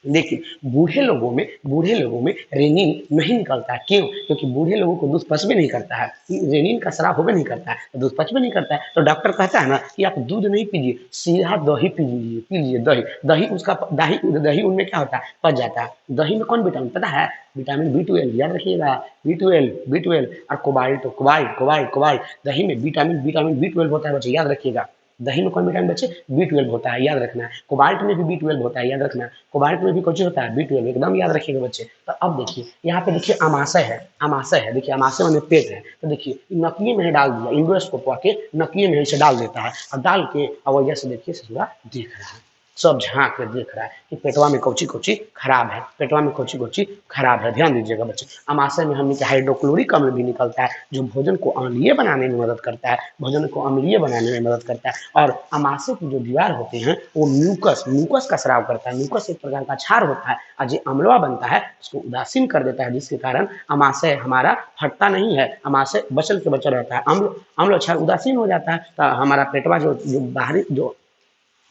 लेकिन बूढ़े लोगों में रेनिन नहीं निकलता है। क्यों, क्योंकि बूढ़े लोगों को दूध पच भी नहीं करता है, रेनिन का स्राव हो भी नहीं करता है, तो दूध पच भी नहीं करता है। तो डॉक्टर कहता है ना कि आप दूध नहीं पीजिए, सीधा दही पीजिए दही। दही उनमें क्या होता है, पच जाता है। दही में कौन विटामिन पता है, विटामिन B12, याद रखिएगा, B12 और कोबाल्ट। दही में विटामिन B12 होता है बच्चे, याद रखिएगा। दही में कौन विटामिन बच्चे, B12 होता है, याद रखना है। कोबाल्ट में भी B12 होता है, याद रखना है। कोबाल्ट में भी कुछ होता है, B12, एकदम याद रखिएगा बच्चे। तो अब देखिए यहाँ पे देखिए अमाशय है, देखिए अमाशय में पेट है। तो देखिए नकिये में डाल दिया, इंडोस्कोप के नकिये में इसे डाल देता है और डाल के अब वजह से देखिए ससुरा देख रहा है। सब झांक कर देख रहा है कि पेटवा में कौची कौची खराब है, पेटवा में कौची कौची खराब है। ध्यान दीजिएगा बच्चे, अमाशय में हमने हाइड्रोक्लोरिक अम्ल भी निकलता है जो भोजन को अम्लीय बनाने में मदद करता है, भोजन को अम्लीय बनाने में मदद करता है। और अमाशय की जो दीवार होते हैं वो म्यूकस म्यूकस का स्राव करता है। म्यूकस एक प्रकार का क्षार होता है और जो अम्लवा बनता है उसको उदासीन कर देता है, जिसके कारण अमाशय हमारा फटता नहीं है, अमाशय बचल के बचल रहता है। अम्ल अम्ल क्षार उदासीन हो जाता है तो हमारा पेटवा जो बाहरी जो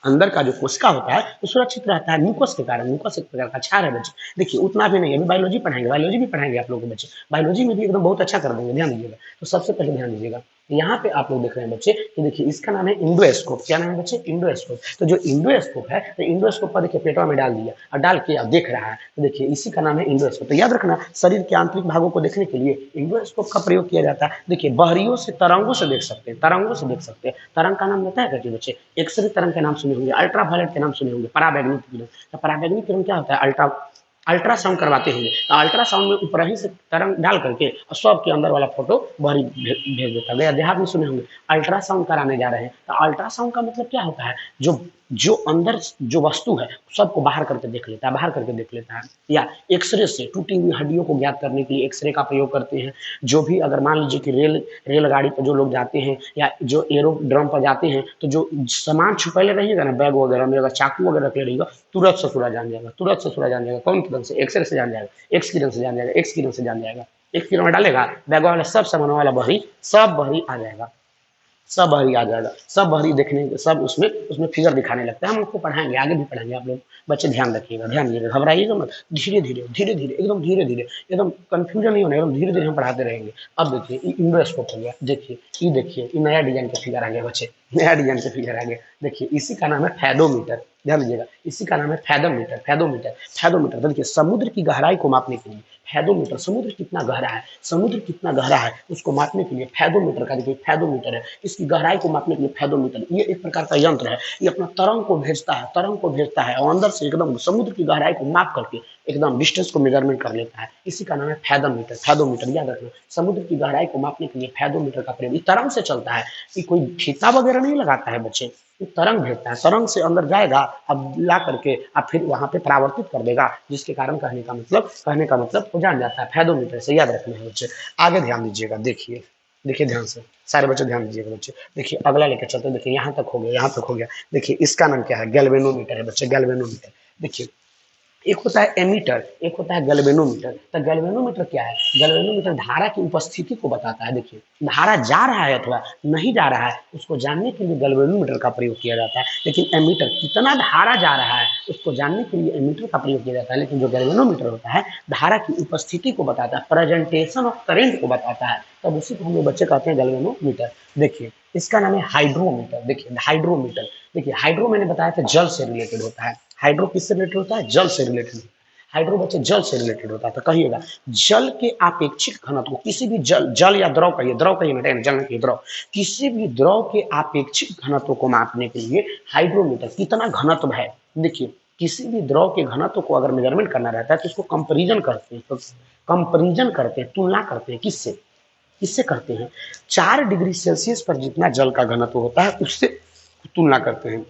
अंदर का जो कोशिका होता है वो सुरक्षित रहता है म्यूकस के कारण। म्यूकस एक प्रकार का क्षार है बच्चे। देखिए उतना भी नहीं, अभी बायोलॉजी पढ़ाएंगे, बायोलॉजी भी पढ़ाएंगे आप लोगों को बच्चे, बायोलॉजी में भी एकदम बहुत अच्छा कर देंगे। ध्यान दीजिएगा, तो सबसे पहले ध्यान दीजिएगा यहाँ पे आप लोग देख रहे हैं बच्चे कि देखिए इसका नाम है इंडोस्कोप। क्या नाम है बच्चे? इंडोस्कोप। तो जो इंडोस्कोप है तो इंडोस्कोप पर देखिए पेटवा में डाल दिया और डाल के अब देख रहा है, तो देखिए इसी का नाम है इंडोस्कोप। तो याद रखना शरीर के आंतरिक भागों को देखने के लिए इंडोस्कोप का प्रयोग किया जाता है। देखिए बहरियों से तरंगों से देख सकते हैं, तरंगों से देख सकते हैं। तरंग का नाम बताया करके बच्चे, एक्सरे तरंग के नाम सुने होंगे, अल्ट्रावायलेट के नाम सुने होंगे, पराबैंगनी किरण। तो पराबैंगनी किरण क्या होता है? अल्ट्रासाउंड करवाते होंगे तो अल्ट्रासाउंड में ऊपर ही से तरंग डाल करके और सब के अंदर वाला फोटो बाहरी भेज देता है। देहात में सुने होंगे अल्ट्रासाउंड कराने जा रहे हैं, तो अल्ट्रासाउंड का मतलब क्या होता है? जो जो अंदर जो वस्तु है सबको बाहर करके देख लेता है, बाहर करके देख लेता है। या एक्सरे से टूटी हुई हड्डियों को ज्ञात करने के लिए एक्सरे का प्रयोग करते हैं। जो भी अगर मान लीजिए कि रेलगाड़ी पर जो लोग जाते हैं या जो एरोड्रम पर जाते हैं तो जो सामान छुपैले रहिएगा ना, बैग वगैरह में अगर चाकू वगैरह रख ले रहिएगा, तुरंत ससुरा जान जाएगा, तुरंत ससुरा जान जाएगा। कौन किरण से? एक्सरे से जान जाएगा, एक्स किरण से जान जाएगा, एक्स किरण से जान जाएगा। एक किरण में डालेगा बैग वाला सब सामान वाला बहरी, सब बहरी आ जाएगा, सब बहरी आ जाएगा, सब बहरी देखने सब उसमें उसमें फिगर दिखाने लगता है। हम आपको पढ़ाएंगे, आगे भी पढ़ाएंगे। आप लोग बच्चे ध्यान रखिएगा, ध्यान दीजिएगा, घबराइएगा मत, धीरे धीरे धीरे धीरे एकदम धीरे धीरे, एकदम कंफ्यूजन नहीं होना, एकदम धीरे धीरे हम पढ़ाते रहेंगे। अब देखिए इंडोस्कोप हो गया, देखिए ये नया डिजाइन का फिगर आ गया बच्चे, नया डिजाइन का फिगर आ गया। देखिए इसी का नाम है फैदोमीटर। ध्यान दीजिएगा, इसी का नाम है फैदोमीटर। फैदोमीटर फैदोमीटर देखिए समुद्र की गहराई को मापने के लिए फैदोमीटर, समुद्र कितना गहरा है, समुद्र कितना गहरा है उसको मापने के लिए फैदोमीटर का देखिए फैदोमीटर है। इसकी गहराई को मापने के लिए फैदोमीटर, ये एक प्रकार का यंत्र है, ये अपना तरंग को भेजता है, तरंग को भेजता है और अंदर से एकदम समुद्र की गहराई को माप करके एकदम डिस्टेंस को मेजरमेंट कर लेता है। इसी का नाम है फैदोमीटर। फैदोमीटर याद रखना, समुद्र की गहराई को मापने के लिए फैदोमीटर का प्रयोग, तरंग से चलता है, ये कोई फीता वगैरह नहीं लगाता है बच्चे, तरंग भेजता है, तरंग से अंदर जाएगा अब ला करके अब फिर वहां पे परावर्तित कर देगा, जिसके कारण कहने का मतलब हो जान जाता है फैदोमीटर से। याद रखना है बच्चे, आगे ध्यान दीजिएगा, देखिए देखिए ध्यान से सारे बच्चे ध्यान दीजिएगा बच्चे। देखिए अगला लेकर चलते, देखिए यहाँ तक हो गया, यहाँ तक हो गया। देखिए इसका नाम क्या है? गैल्वेनोमीटर है बच्चे, गैल्वेनोमीटर। देखिए एक होता है एमीटर, एक होता है गैल्वेनोमीटर। तो गैल्वेनोमीटर क्या है? गैल्वेनोमीटर धारा की उपस्थिति को बताता है। देखिए धारा जा रहा है अथवा नहीं जा रहा है उसको जानने के लिए गैल्वेनोमीटर का प्रयोग किया जाता है। लेकिन एमीटर कितना धारा जा रहा है उसको जानने के लिए एमीटर का प्रयोग किया जाता है। लेकिन जो गैल्वेनोमीटर होता है धारा की उपस्थिति को बताता है, प्रेजेंटेशन ऑफ करेंट को बताता है, तब उसी को हम लोग बच्चे कहते हैं गैल्वेनोमीटर। देखिए इसका नाम है हाइड्रोमीटर। देखिए हाइड्रोमीटर, देखिए हाइड्रो मैंने बताया था जल से रिलेटेड होता है। हाइड्रो किससे रिलेटेड होता है? जल से रिलेटेड। हाइड्रो बच्चे जल से रिलेटेड होता है। तो कहिएगा जल के आपेक्षिक घनत्व, किसी भी जल या द्रव कहिए, द्रव कहिए ना, जल नहीं कहिए, द्रव, किसी भी द्रव के आपेक्षिक घनत्व को मापने के लिए हाइड्रोमीटर कितना घनत्व है। देखिए किसी भी द्रव के घनत्व को अगर मेजरमेंट करना रहता है तो उसको कंपेरिजन करते हैं, तो कंपेरिजन करते हैं, तुलना करते हैं, किससे? किससे करते हैं? 4 डिग्री सेल्सियस पर जितना जल का घनत्व होता है उससे तुलना करते हैं।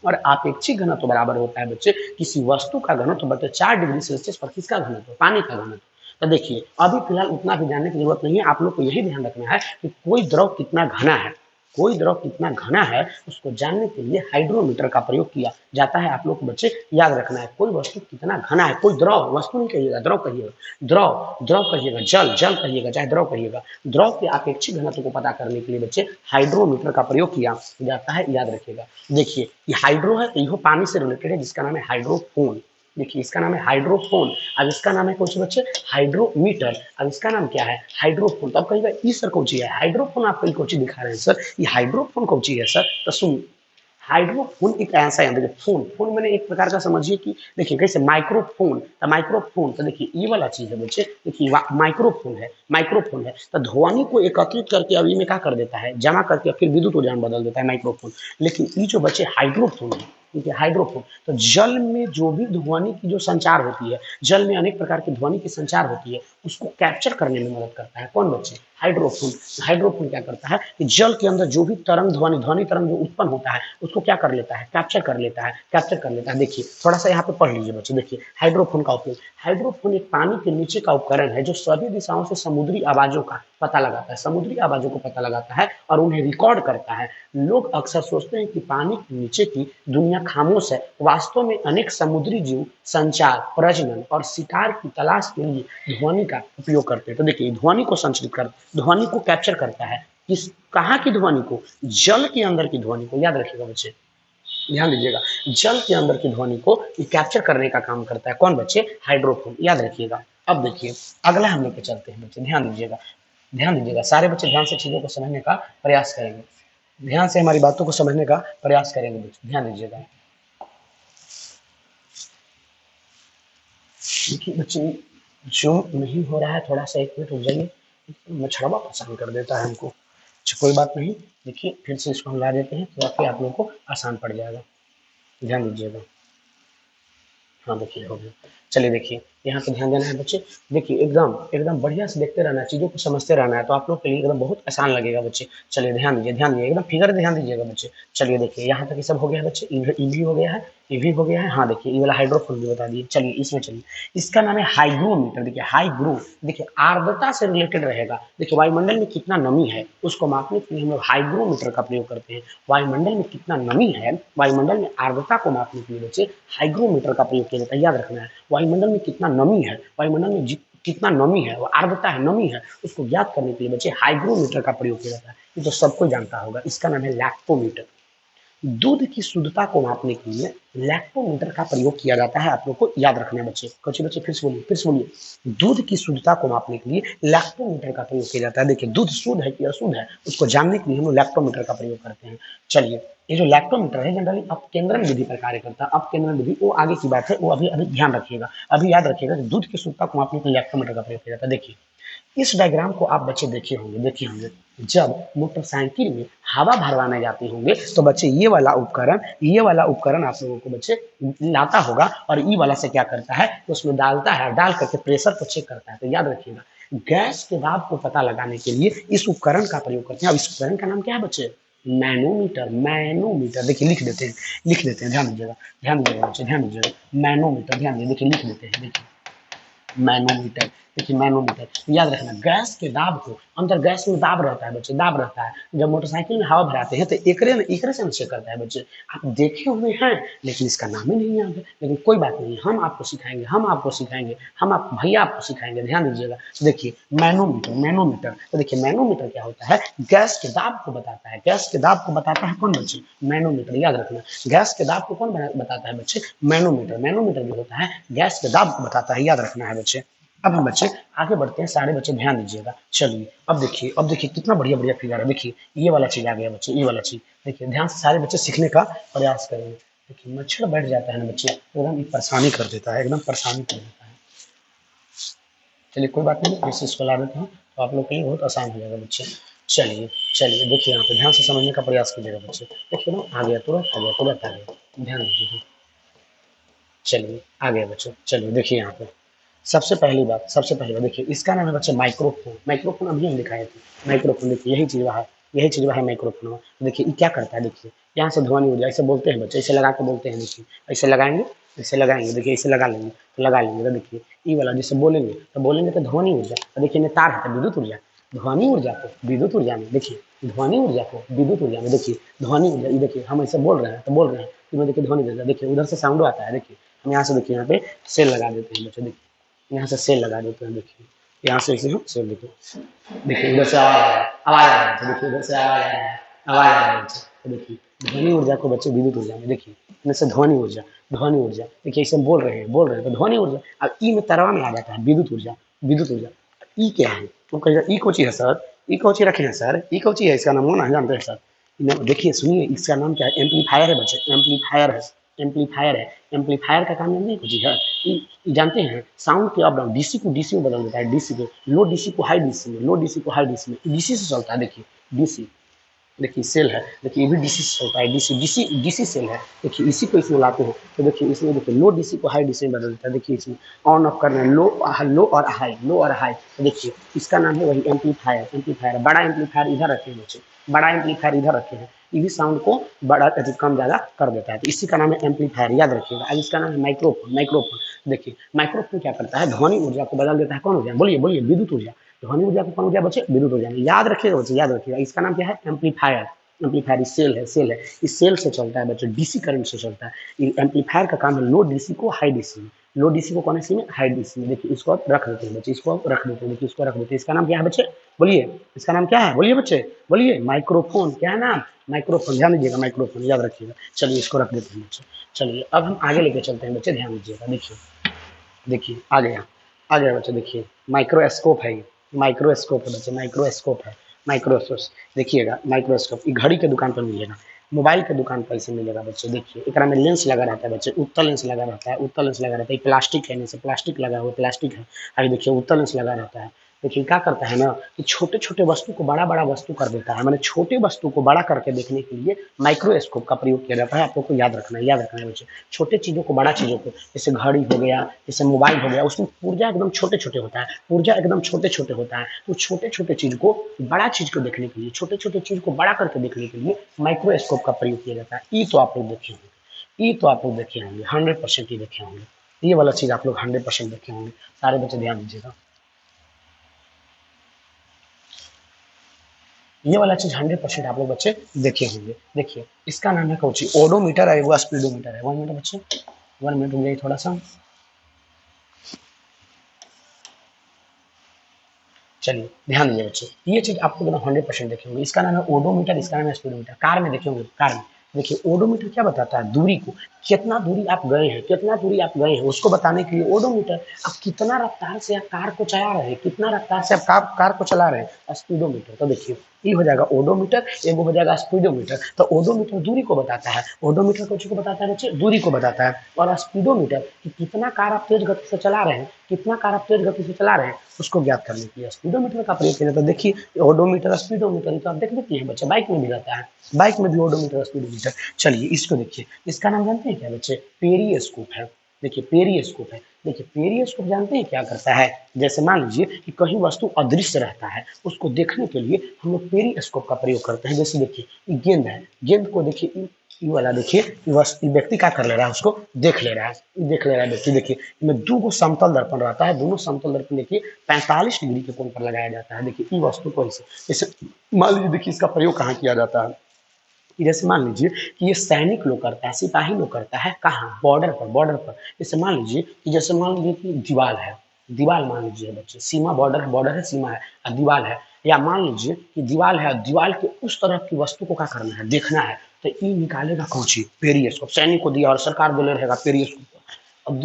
और आपेक्षिक घनत्व बराबर होता है बच्चे किसी वस्तु का घनत्व बटे 4 डिग्री सेल्सियस पर किसका घनत्व? पानी का घनत्व। तो देखिए अभी फिलहाल उतना भी जानने की जरूरत नहीं है, आप लोग को यही ध्यान रखना है कि कोई द्रव कितना घना है, कोई द्रव कितना घना है उसको जानने के लिए हाइड्रोमीटर का प्रयोग किया जाता है। आप लोग को बच्चे याद रखना है कोई वस्तु कितना घना है, कोई द्रव, वस्तु नहीं कहिएगा, द्रव कहिएगा, द्रव कहिएगा, जल कहिएगा, चाहे द्रव कहिएगा, द्रव के आपेक्षिक घनत्व को पता करने के लिए बच्चे हाइड्रोमीटर का प्रयोग किया जाता है, याद रखिएगा। देखिए ये हाइड्रो है तो यह पानी से रिलेटेड है, जिसका नाम है हाइड्रोफोन। देखिए इसका नाम है हाइड्रोफोन, अब इसका नाम है कौन से बच्चे? हाइड्रोमीटर। अब इसका नाम क्या है? हाइड्रोफोन। तो अब कहिएगा ये सर कौन है हाइड्रोफोन? आप कहीं कौन दिखा रहे हैं सर, ये हाइड्रोफोन कौन है सर? तो सुन, हाइड्रोफोन एक ऐसा यंत्र, फोन, फोन मैंने एक प्रकार का समझिए कि देखिए कैसे माइक्रोफोन, तो माइक्रोफोन, तो देखिए ये वाला चीज है बच्चे, देखिए माइक्रोफोन है, माइक्रोफोन है, तो ध्वनि को एकत्रित करके अभी में क्या कर देता है? जमा करके फिर विद्युत ऊर्जा में बदल देता है माइक्रोफोन। लेकिन ये जो बच्चे हाइड्रोफोन है, देखिए हाइड्रोफोन, तो जल में जो भी ध्वनि की जो संचार होती है, जल में अनेक प्रकार की ध्वनि की संचार होती है, उसको कैप्चर करने में मदद करता है कौन बच्चे, हाइड्रोफोन। हाइड्रोफोन क्या करता है कि जल के अंदर जो भी तरंग ध्वनि ध्वनि तरंग जो उत्पन्न होता है उसको क्या कर लेता है, कैप्चर कर लेता है, कैप्चर कर लेता है। देखिए थोड़ा सा यहाँ पे पढ़ लीजिए बच्चे, देखिए हाइड्रोफोन का उपयोग, हाइड्रोफोन एक पानी के नीचे का उपकरण है जो सभी दिशाओं से समुद्री आवाजों का पता लगाता है, समुद्री आवाजों को पता लगाता है और उन्हें रिकॉर्ड करता है। लोग अक्सर सोचते हैं कि पानी के नीचे की दुनिया खामोश है, वास्तव में अनेक समुद्री जीव संचार, प्रजनन और शिकार की तलाश के लिए ध्वनि का उपयोग करते हैं। तो देखिए ध्वनि को संचरित कर, ध्वनि को कैप्चर करता है, किस कहाँ की ध्वनि को, जल के अंदर की ध्वनि को, याद रखिएगा बच्चे, ध्यान दीजिएगा, जल के अंदर की ध्वनि को कैप्चर करने का काम करता है कौन बच्चे, हाइड्रोफोन, याद रखिएगा। अब देखिए अगला हम लोग चलते हैं बच्चे, ध्यान दीजिएगा, ध्यान दीजिएगा, सारे बच्चे ध्यान से चीजों को समझने का प्रयास करेंगे, ध्यान से हमारी बातों को समझने का प्रयास करेंगे बच्चे, ध्यान दीजिएगा। देखिए बच्चे जो नहीं हो रहा है, थोड़ा सा 1 मिनट रुक जाइए, मछड़वा परेशान कर देता है हमको। अच्छा कोई बात नहीं, देखिए फिर से इसको हम ला देते हैं तो फिर आप लोगों को आसान पड़ जाएगा, ध्यान दीजिएगा। हाँ देखिए हो गया, चलिए देखिए यहाँ पे ध्यान देना है बच्चे, देखिए एकदम एकदम बढ़िया से देखते रहना है, चीज़ों को समझते रहना है, तो आप लोग के लिए एकदम बहुत आसान लगेगा बच्चे। चलिए ध्यान दीजिए, ध्यान दीजिए, एकदम फिगर ध्यान दीजिएगा बच्चे। चलिए देखिए यहाँ तक ये सब हो गया है बच्चे, ई भी हो गया है, ई भी हो गया है, हाँ देखिए ये वाला हाइड्रोफोन भी बता दिए। चलिए इसमें चलिए, इसका नाम है हाइग्रोमीटर। देखिए हाइग्रो, देखिए आर्द्रता से रिलेटेड रहेगा, देखिए वायुमंडल में कितना नमी है उसको मापने के लिए हम लोग हाइग्रोमीटर का प्रयोग करते हैं। वायुमंडल में कितना नमी है, वायुमंडल में आर्द्रता को मापने के लिए बच्चे हाइग्रोमीटर का प्रयोग किया जाता है, याद रखना है। वायुमंडल में कितना नमी है, वायुमंडल में कितना नमी है, वो आर्द्रता है, नमी है, उसको ज्ञात करने के लिए बच्चे हाइग्रोमीटर का प्रयोग किया जाता है। ये तो सबको जानता होगा, इसका नाम है लैक्टोमीटर। दूध की शुद्धता को मापने के लिए लैक्टोमीटर का प्रयोग किया जाता है, आप लोग को याद रखना है बच्चे। बच्चे बच्चे फिर से बोलिए, दूध की शुद्धता को मापने के लिए लैक्टोमीटर का प्रयोग किया जाता है। देखिए दूध शुद्ध है कि अशुद्ध है उसको जानने के लिए हम लोग लैक्टोमीटर का प्रयोग करते हैं। चलिए ये जो लैक्टोमीटर है जनरली अपकेंद्रण विधि पर कार्य करता है, अपकेंद्रण विधि वो आगे की बात है, वो अभी अभी ध्यान रखिएगा, अभी याद रखिएगा कि दूध की शुद्धता को मापने के लिए लैक्टोमीटर का प्रयोग किया जाता है। देखिए इस डायग्राम को आप बच्चे देखे होंगे, जब मोटरसाइकिल में हवा भरवाने जाते होंगे तो बच्चे ये वाला उपकरण आप लोगों को बच्चे लाता होगा और ई वाला से क्या करता है, तो उसमें डालता है, डाल करके प्रेशर को चेक करता है। तो याद रखिएगा गैस के दाब को पता लगाने के लिए इस उपकरण का प्रयोग करते हैं। अब इस उपकरण का नाम क्या है बच्चे, मैनोमीटर। मैनोमीटर देखिए लिख देते हैं, ध्यान दीजिएगा बच्चे, ध्यान दीजिएगा, मैनोमीटर, ध्यान दीजिए, देखिए लिख देते हैं, देखिए मैनोमीटर। देखिए मैनोमीटर याद रखना, गैस के दाब को, अंदर गैस में दाब रहता है बच्चे, दाब रहता है, जब मोटरसाइकिल में हवा भराते हैं तो एकरे से चेक करता है बच्चे। आप देखे हुए हैं लेकिन इसका नाम ही नहीं याद है, लेकिन कोई बात नहीं, हम आपको सिखाएंगे, हम आप भैया आपको सिखाएंगे, ध्यान दीजिएगा। देखिए मैनोमीटर, तो देखिए मैनोमीटर क्या होता है, गैस के दाब को बताता है, गैस के दाब को बताता है कौन बच्चे, मैनोमीटर, याद रखना, गैस के दाब को कौन बताता है बच्चे, मैनोमीटर। मैनोमीटर जो होता है गैस के दाब को बताता है, याद रखना है बच्चे। अब हम बच्चे आगे बढ़ते हैं, सारे बच्चे ध्यान दीजिएगा। चलिए अब देखिए कितना बढ़िया बढ़िया फिगर है, देखिए ये वाला चीज आ गया बच्चे, ये वाला चीज देखिए, ध्यान से सारे बच्चे सीखने का प्रयास करेंगे। देखिए मच्छर बैठ जाता है ना बच्चे, एकदम परेशानी कर देता है, एकदम परेशानी कर देता है। चलिए कोई बात नहीं, इस इसको ला देते हैं तो आप लोग के लिए बहुत आसान हो जाएगा बच्चे। चलिए देखिए यहाँ पे ध्यान से समझने का प्रयास कीजिएगा बच्चे। देखिए ना आ गया, तुरंत आ गया, ध्यान दीजिए। चलिए आ गया बच्चों, चलिए देखिए यहाँ पे सबसे पहली बात देखिए, इसका नाम है बच्चे माइक्रोफोन। माइक्रोफोन अभी हम दिखाए थे, माइक्रोफोन देखिए यही चीज वह है माइक्रोफोन। देखिए ये क्या करता है, देखिए यहाँ से ध्वनि ऊर्जा, ऐसे बोलते हैं बच्चे, ऐसे लगा के बोलते हैं, देखिए ऐसे लगाएंगे, देखिए ऐसे लगा लेंगे तो देखिए ये वाला जैसे बोलेंगे तो ध्वनि ऊर्जा, तो देखिए तार है विद्युत ऊर्जा, ध्वनि ऊर्जा को विद्युत ऊर्जा में, देखिए ध्वनि ऊर्जा को विद्युत ऊर्जा में, देखिए ध्वनि ऊर्जा, ये देखिए हम ऐसे बोल रहे हैं तो देखिए ध्वनि ऊर्जा, देखिए उधर से साउंड आता है, देखिए हम यहाँ से देखिए यहाँ पे सेल लगा देते हैं बच्चे, देखिए यहाँ से सेल लगा देते हैं, देखिए यहाँ से ऐसे हम सेल देखिए उधर से आवाज आ रहा है, देखिए उधर से आवाज आ रहा है, तो देखिए ध्वनि ऊर्जा को बच्चे विद्युत ऊर्जा में, देखिए जैसे ध्वनि ऊर्जा देखिए ऐसे बोल रहे हैं तो ध्वनि ऊर्जा। अब ई में तरवा में आ जाता है विद्युत ऊर्जा। ई क्या है, तो कहेगा ई कोची है सर, ई कोची रखे हैं सर, ई कोची है, इसका नाम वो ना जानते हैं सर। देखिए सुनिए इसका नाम क्या है, एम्पलीफायर है बच्चे, एम्पलीफायर का काम नहीं कुछ है, जानते हैं साउंड के अप डाउन, डीसी को डीसी में बदल देता है, लो डीसी को हाई डीसी में, डीसी से चलता है, देखिए देखिए सेल है, देखिए ये भी डीसी से चलता है, डीसी डीसी डीसी सेल है। देखिए इसी को इसमें लाते हैं तो देखिए इसमें देखिए लो डीसी को हाई डीसी में बदल देता है। देखिए इसमें ऑन ऑफ करना है, लो और हाई, लो और हाई। तो देखिए इसका नाम है वही एम्पलीफायर, एम्पलीफायर बड़ा एम्पलीफायर इधर रखे हैं बच्चे, बड़ा एम्पलीफायर इधर रखे हैं, ये भी साउंड को बड़ा कम ज़्यादा कर देता है। तो इसी का नाम है एम्पलीफायर, याद रखिएगा। अब इसका नाम है माइक्रोफोन, माइक्रोफोन। देखिए माइक्रोफोन क्या करता है, ध्वनि ऊर्जा को बदल देता है। कौन ऊर्जा, बोलिए बोलिए, विद्युत ऊर्जा। ध्वनि ऊर्जा को कौन ऊर्जा बच्चे, विद्युत ऊर्जा में। याद रखिएगा बच्चे, याद रखिएगा। इसका नाम क्या है, एम्पलीफायर। एम्पलीफायर सेल है, सेल है, इस सेल से चलता है बच्चे, डीसी करंट से चलता है। ये एम्पलीफायर का काम है लो डीसी को हाई डीसी में, लो डीसी को कौन सी में, हाई डीसी में। देखिए इसको आप रख देते हैं बच्चे, इसको आप रख देते हैं, देखिए इसको रख देते हैं। इसका नाम क्या है बच्चे, बोलिए, इसका नाम क्या है, बोलिए बच्चे, बोलिए। माइक्रोफोन, क्या है नाम, माइक्रोफोन। ध्यान दीजिएगा, माइक्रोफोन याद रखिएगा। चलिए इसको रख देते हैं बच्चे। चलिए अब हम आगे लेके चलते हैं बच्चे, ध्यान दीजिएगा। देखिए देखिए आ गया, आ गया बच्चे। देखिए माइक्रोस्कोप है, ये माइक्रोस्कोप है बच्चे, माइक्रोस्कोप है, माइक्रोस्कोप। देखिएगा माइक्रोस्कोप ये घड़ी के दुकान पर मिलेगा, मोबाइल के दुकान पर इसे मिलेगा बच्चे। देखिए एकरा में लेंस लगा रहता है बच्चे, उत्तल लेंस लगा रहता है, उत्तल लेंस लगा रहता है। प्लास्टिक है, नीचे प्लास्टिक लगा हुआ, प्लास्टिक है। अभी देखिए उत्तल लेंस लगा रहता है। देखिए क्या करता है ना कि छोटे छोटे वस्तु को बड़ा बड़ा वस्तु कर देता है, मैंने छोटे वस्तु को बड़ा करके देखने के लिए माइक्रोस्कोप का प्रयोग किया जाता है। आप लोग को याद रखना है, याद रखना है बच्चे। छोटे चीज़ों को, बड़ा चीज़ों को, जैसे घड़ी हो गया, जैसे मोबाइल हो गया, उसमें ऊर्जा एकदम छोटे छोटे होता है, ऊर्जा एकदम छोटे छोटे होता है। तो छोटे छोटे चीज़ को, बड़ा चीज़ को देखने के लिए, छोटे छोटे चीज़ को बड़ा करके देखने के लिए माइक्रोस्कोप का प्रयोग किया जाता है। ये तो आप लोग देखे होंगे, ये तो आप लोग देखे होंगे, 100% ही देखे होंगे। ये वाला चीज़ आप लोग 100% देखे होंगे। सारे बच्चे ध्यान दीजिएगा, ये वाला चीज 100% आप लोग बच्चे देखे होंगे। देखिए इसका नाम है कोची, ओडोमीटर है, वो स्पीडोमीटर है। 1 मिनट बच्चे, 1 मिनट रुक जाइए थोड़ा सा। चलिए ध्यान दीजिए बच्चे, ये चीज आपको एकदम 100% देखे होंगे। इसका नाम है ओडोमीटर, इसका नाम है स्पीडोमीटर। कार में देखे होंगे, कार में। देखिए ओडोमीटर क्या बताता है, दूरी को, कितना दूरी आप गए हैं, कितना दूरी आप गए हैं उसको बताने के लिए ओडोमीटर। आप कितना रफ्तार से आप कार को चला रहे हैं, कितना रफ्तार से आप कार को चला रहे हैं, स्पीडोमीटर। तो देखिए ये हो जाएगा ओडोमीटर, एक हो जाएगा स्पीडोमीटर। तो ओडोमीटर दूरी को बताता है, ओडोमीटर को बताता है बच्चे, दूरी को बताता है। और स्पीडोमीटर कि कितना कार आप तेज गति से चला रहे हैं, कितना कार आप तेज गति से चला रहे हैं, उसको ज्ञात करने के लिए स्पीडोमीटर का प्रयोग किया जाता है। देखिए ओडोमीटर स्पीडोमीटर तो आप देख लेते हैं बच्चे, बाइक में भी रहता है, बाइक में भी ओडोमीटर स्पीडोमीटर। चलिए इसको देखिए, इसका नाम जानते हैं क्या बच्चे, पेरिस्कोप है। देखिए पेरिस्कोप है। देखिए पेरिस्कोप जानते हैं क्या करता है, जैसे मान लीजिए कि कहीं वस्तु अदृश्य रहता है, उसको देखने के लिए हम लोग पेरिस्कोप का प्रयोग करते हैं। जैसे देखिए गेंद है, गेंद को देखिए, ये वाला देखिए, व्यक्ति क्या कर ले रहा है, उसको देख ले रहा है, देख ले रहा है व्यक्ति। देखिए इनमें दो गो समतल दर्पण रहता है, दोनों समतल दर्पण देखिए 45 डिग्री के कोण पर लगाया जाता है। देखिए ये वस्तु को ऐसे, जैसे मान लीजिए, देखिए इसका प्रयोग कहाँ किया जाता है, कि जैसे मान लीजिए कि ये सैनिक लोग करता है, सिपाही लोग करता है, कहाँ, बॉर्डर पर, बॉर्डर पर। जैसे मान लीजिए कि, जैसे मान लीजिए कि दीवार है, दीवार मान लीजिए बच्चे, सीमा, बॉर्डर, बॉर्डर है, सीमा है और दीवार है। या मान लीजिए कि दीवार है, दीवार के उस तरफ की वस्तु को क्या करना है, देखना है। तो ये निकालेगा कौन सी, पेरिस्कोप। सैनिक को दिया और सरकार बोले रहेगा पेरिस्कोप। अब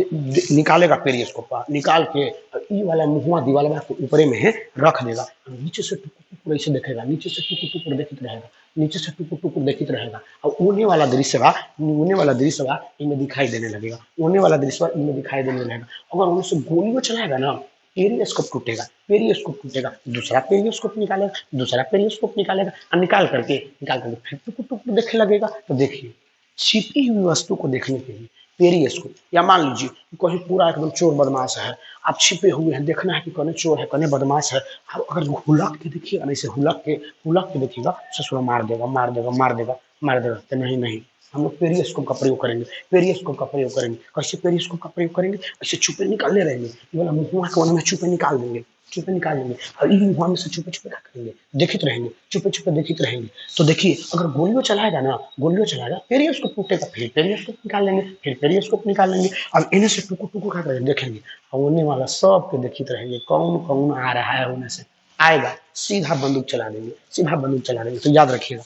निकालेगा पेरिस्कोप, निकाल के ई वाला मुहुआ दीवार के ऊपरे में है रख देगा। नीचे से टुकुर टुकुर ऐसे देखेगा, नीचे से टुकुर टुकुर देखते रहेगा, नीचे से टुकुर टुकुर देखते रहेगा। और ऊने वाला दृश्य बा, ऊने वाला दृश्य बा इनमें दिखाई देने लगेगा, ऊने वाला दृश्य बा इनमें दिखाई देने लगेगा। अगर उनसे गोलियों चलाएगा ना, पेरिस्कोप टूटेगा, पेरिस्कोप टूटेगा, दूसरा पेरिस्कोप निकालेगा, दूसरा पेरिस्कोप निकालेगा और निकाल करके फिर टुकुर टुकुर देखने लगेगा। तो देखिए छिपी हुई वस्तु को देखने के लिए पेरिस्कोप। या मान लीजिए कहीं पूरा एकदम चोर बदमाश है, आप छिपे हुए हैं, देखना है कि कौन चोर है, कौन बदमाश है। आप अगर हुलक के देखिएगा ना, ऐसे हुलक के देखिएगा, ससुरा मार देगा, मार देगा, मार देगा, मार देगा। तो नहीं नहीं, हम लोग पेरिस्कोप का प्रयोग करेंगे, पेरिस्कोप का प्रयोग करेंगे। कैसे पेरिस्कोप का प्रयोग करेंगे, ऐसे छुपे निकालने रहेंगे, ये वाला मुहुआ के में छुपे निकाल देंगे, छुपे निकाल लेंगे। और इन मुहुआ में से छुपे छुपे क्या करेंगे, देखित रहेंगे, छुपे छुपे देखित रहेंगे। तो देखिए अगर गोलियों चलाएगा ना, गोलियों चलाएगा, पेरिस्कोप टूटेगा, फिर पेरिस्कोप निकाल लेंगे, फिर पेरिस्कोप निकाल लेंगे। अब इन्हें से टुकु टुकु क्या करेंगे, देखेंगे। और होने वाला सब के देखित रहेंगे, कौन कौन आ रहा है, होने से आएगा, सीधा बंदूक चला देंगे, सीधा बंदूक चला देंगे। तो याद रखिएगा,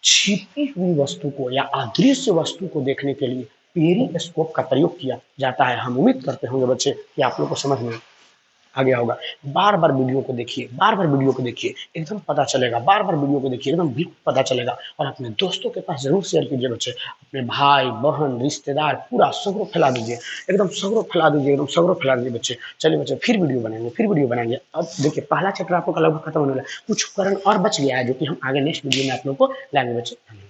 छिपी हुई वस्तु को या अदृश्य वस्तु को देखने के लिए पेरिस्कोप का प्रयोग किया जाता है। हम उम्मीद करते होंगे बच्चे कि आप लोग को समझ में आ गया होगा। बार बार वीडियो को देखिए, बार बार वीडियो को देखिए, एकदम पता चलेगा, बार बार वीडियो को देखिए, एकदम बिल्कुल पता चलेगा। और अपने दोस्तों के पास जरूर शेयर कीजिए बच्चे, अपने भाई बहन रिश्तेदार पूरा सगरों फैला दीजिए, एकदम सगरों फैला दीजिए, एकदम सगरों फैला दीजिए बच्चे। चलिए बच्चे, फिर वीडियो बनाएंगे, फिर वीडियो बनाएंगे। अब देखिए पहला चैप्टर आपको लगभग खत्म होने वाला है, कुछ उपकरण और बच गया है जो कि हम आगे नेक्स्ट वीडियो में आप लोग को लाएंगे बच्चे।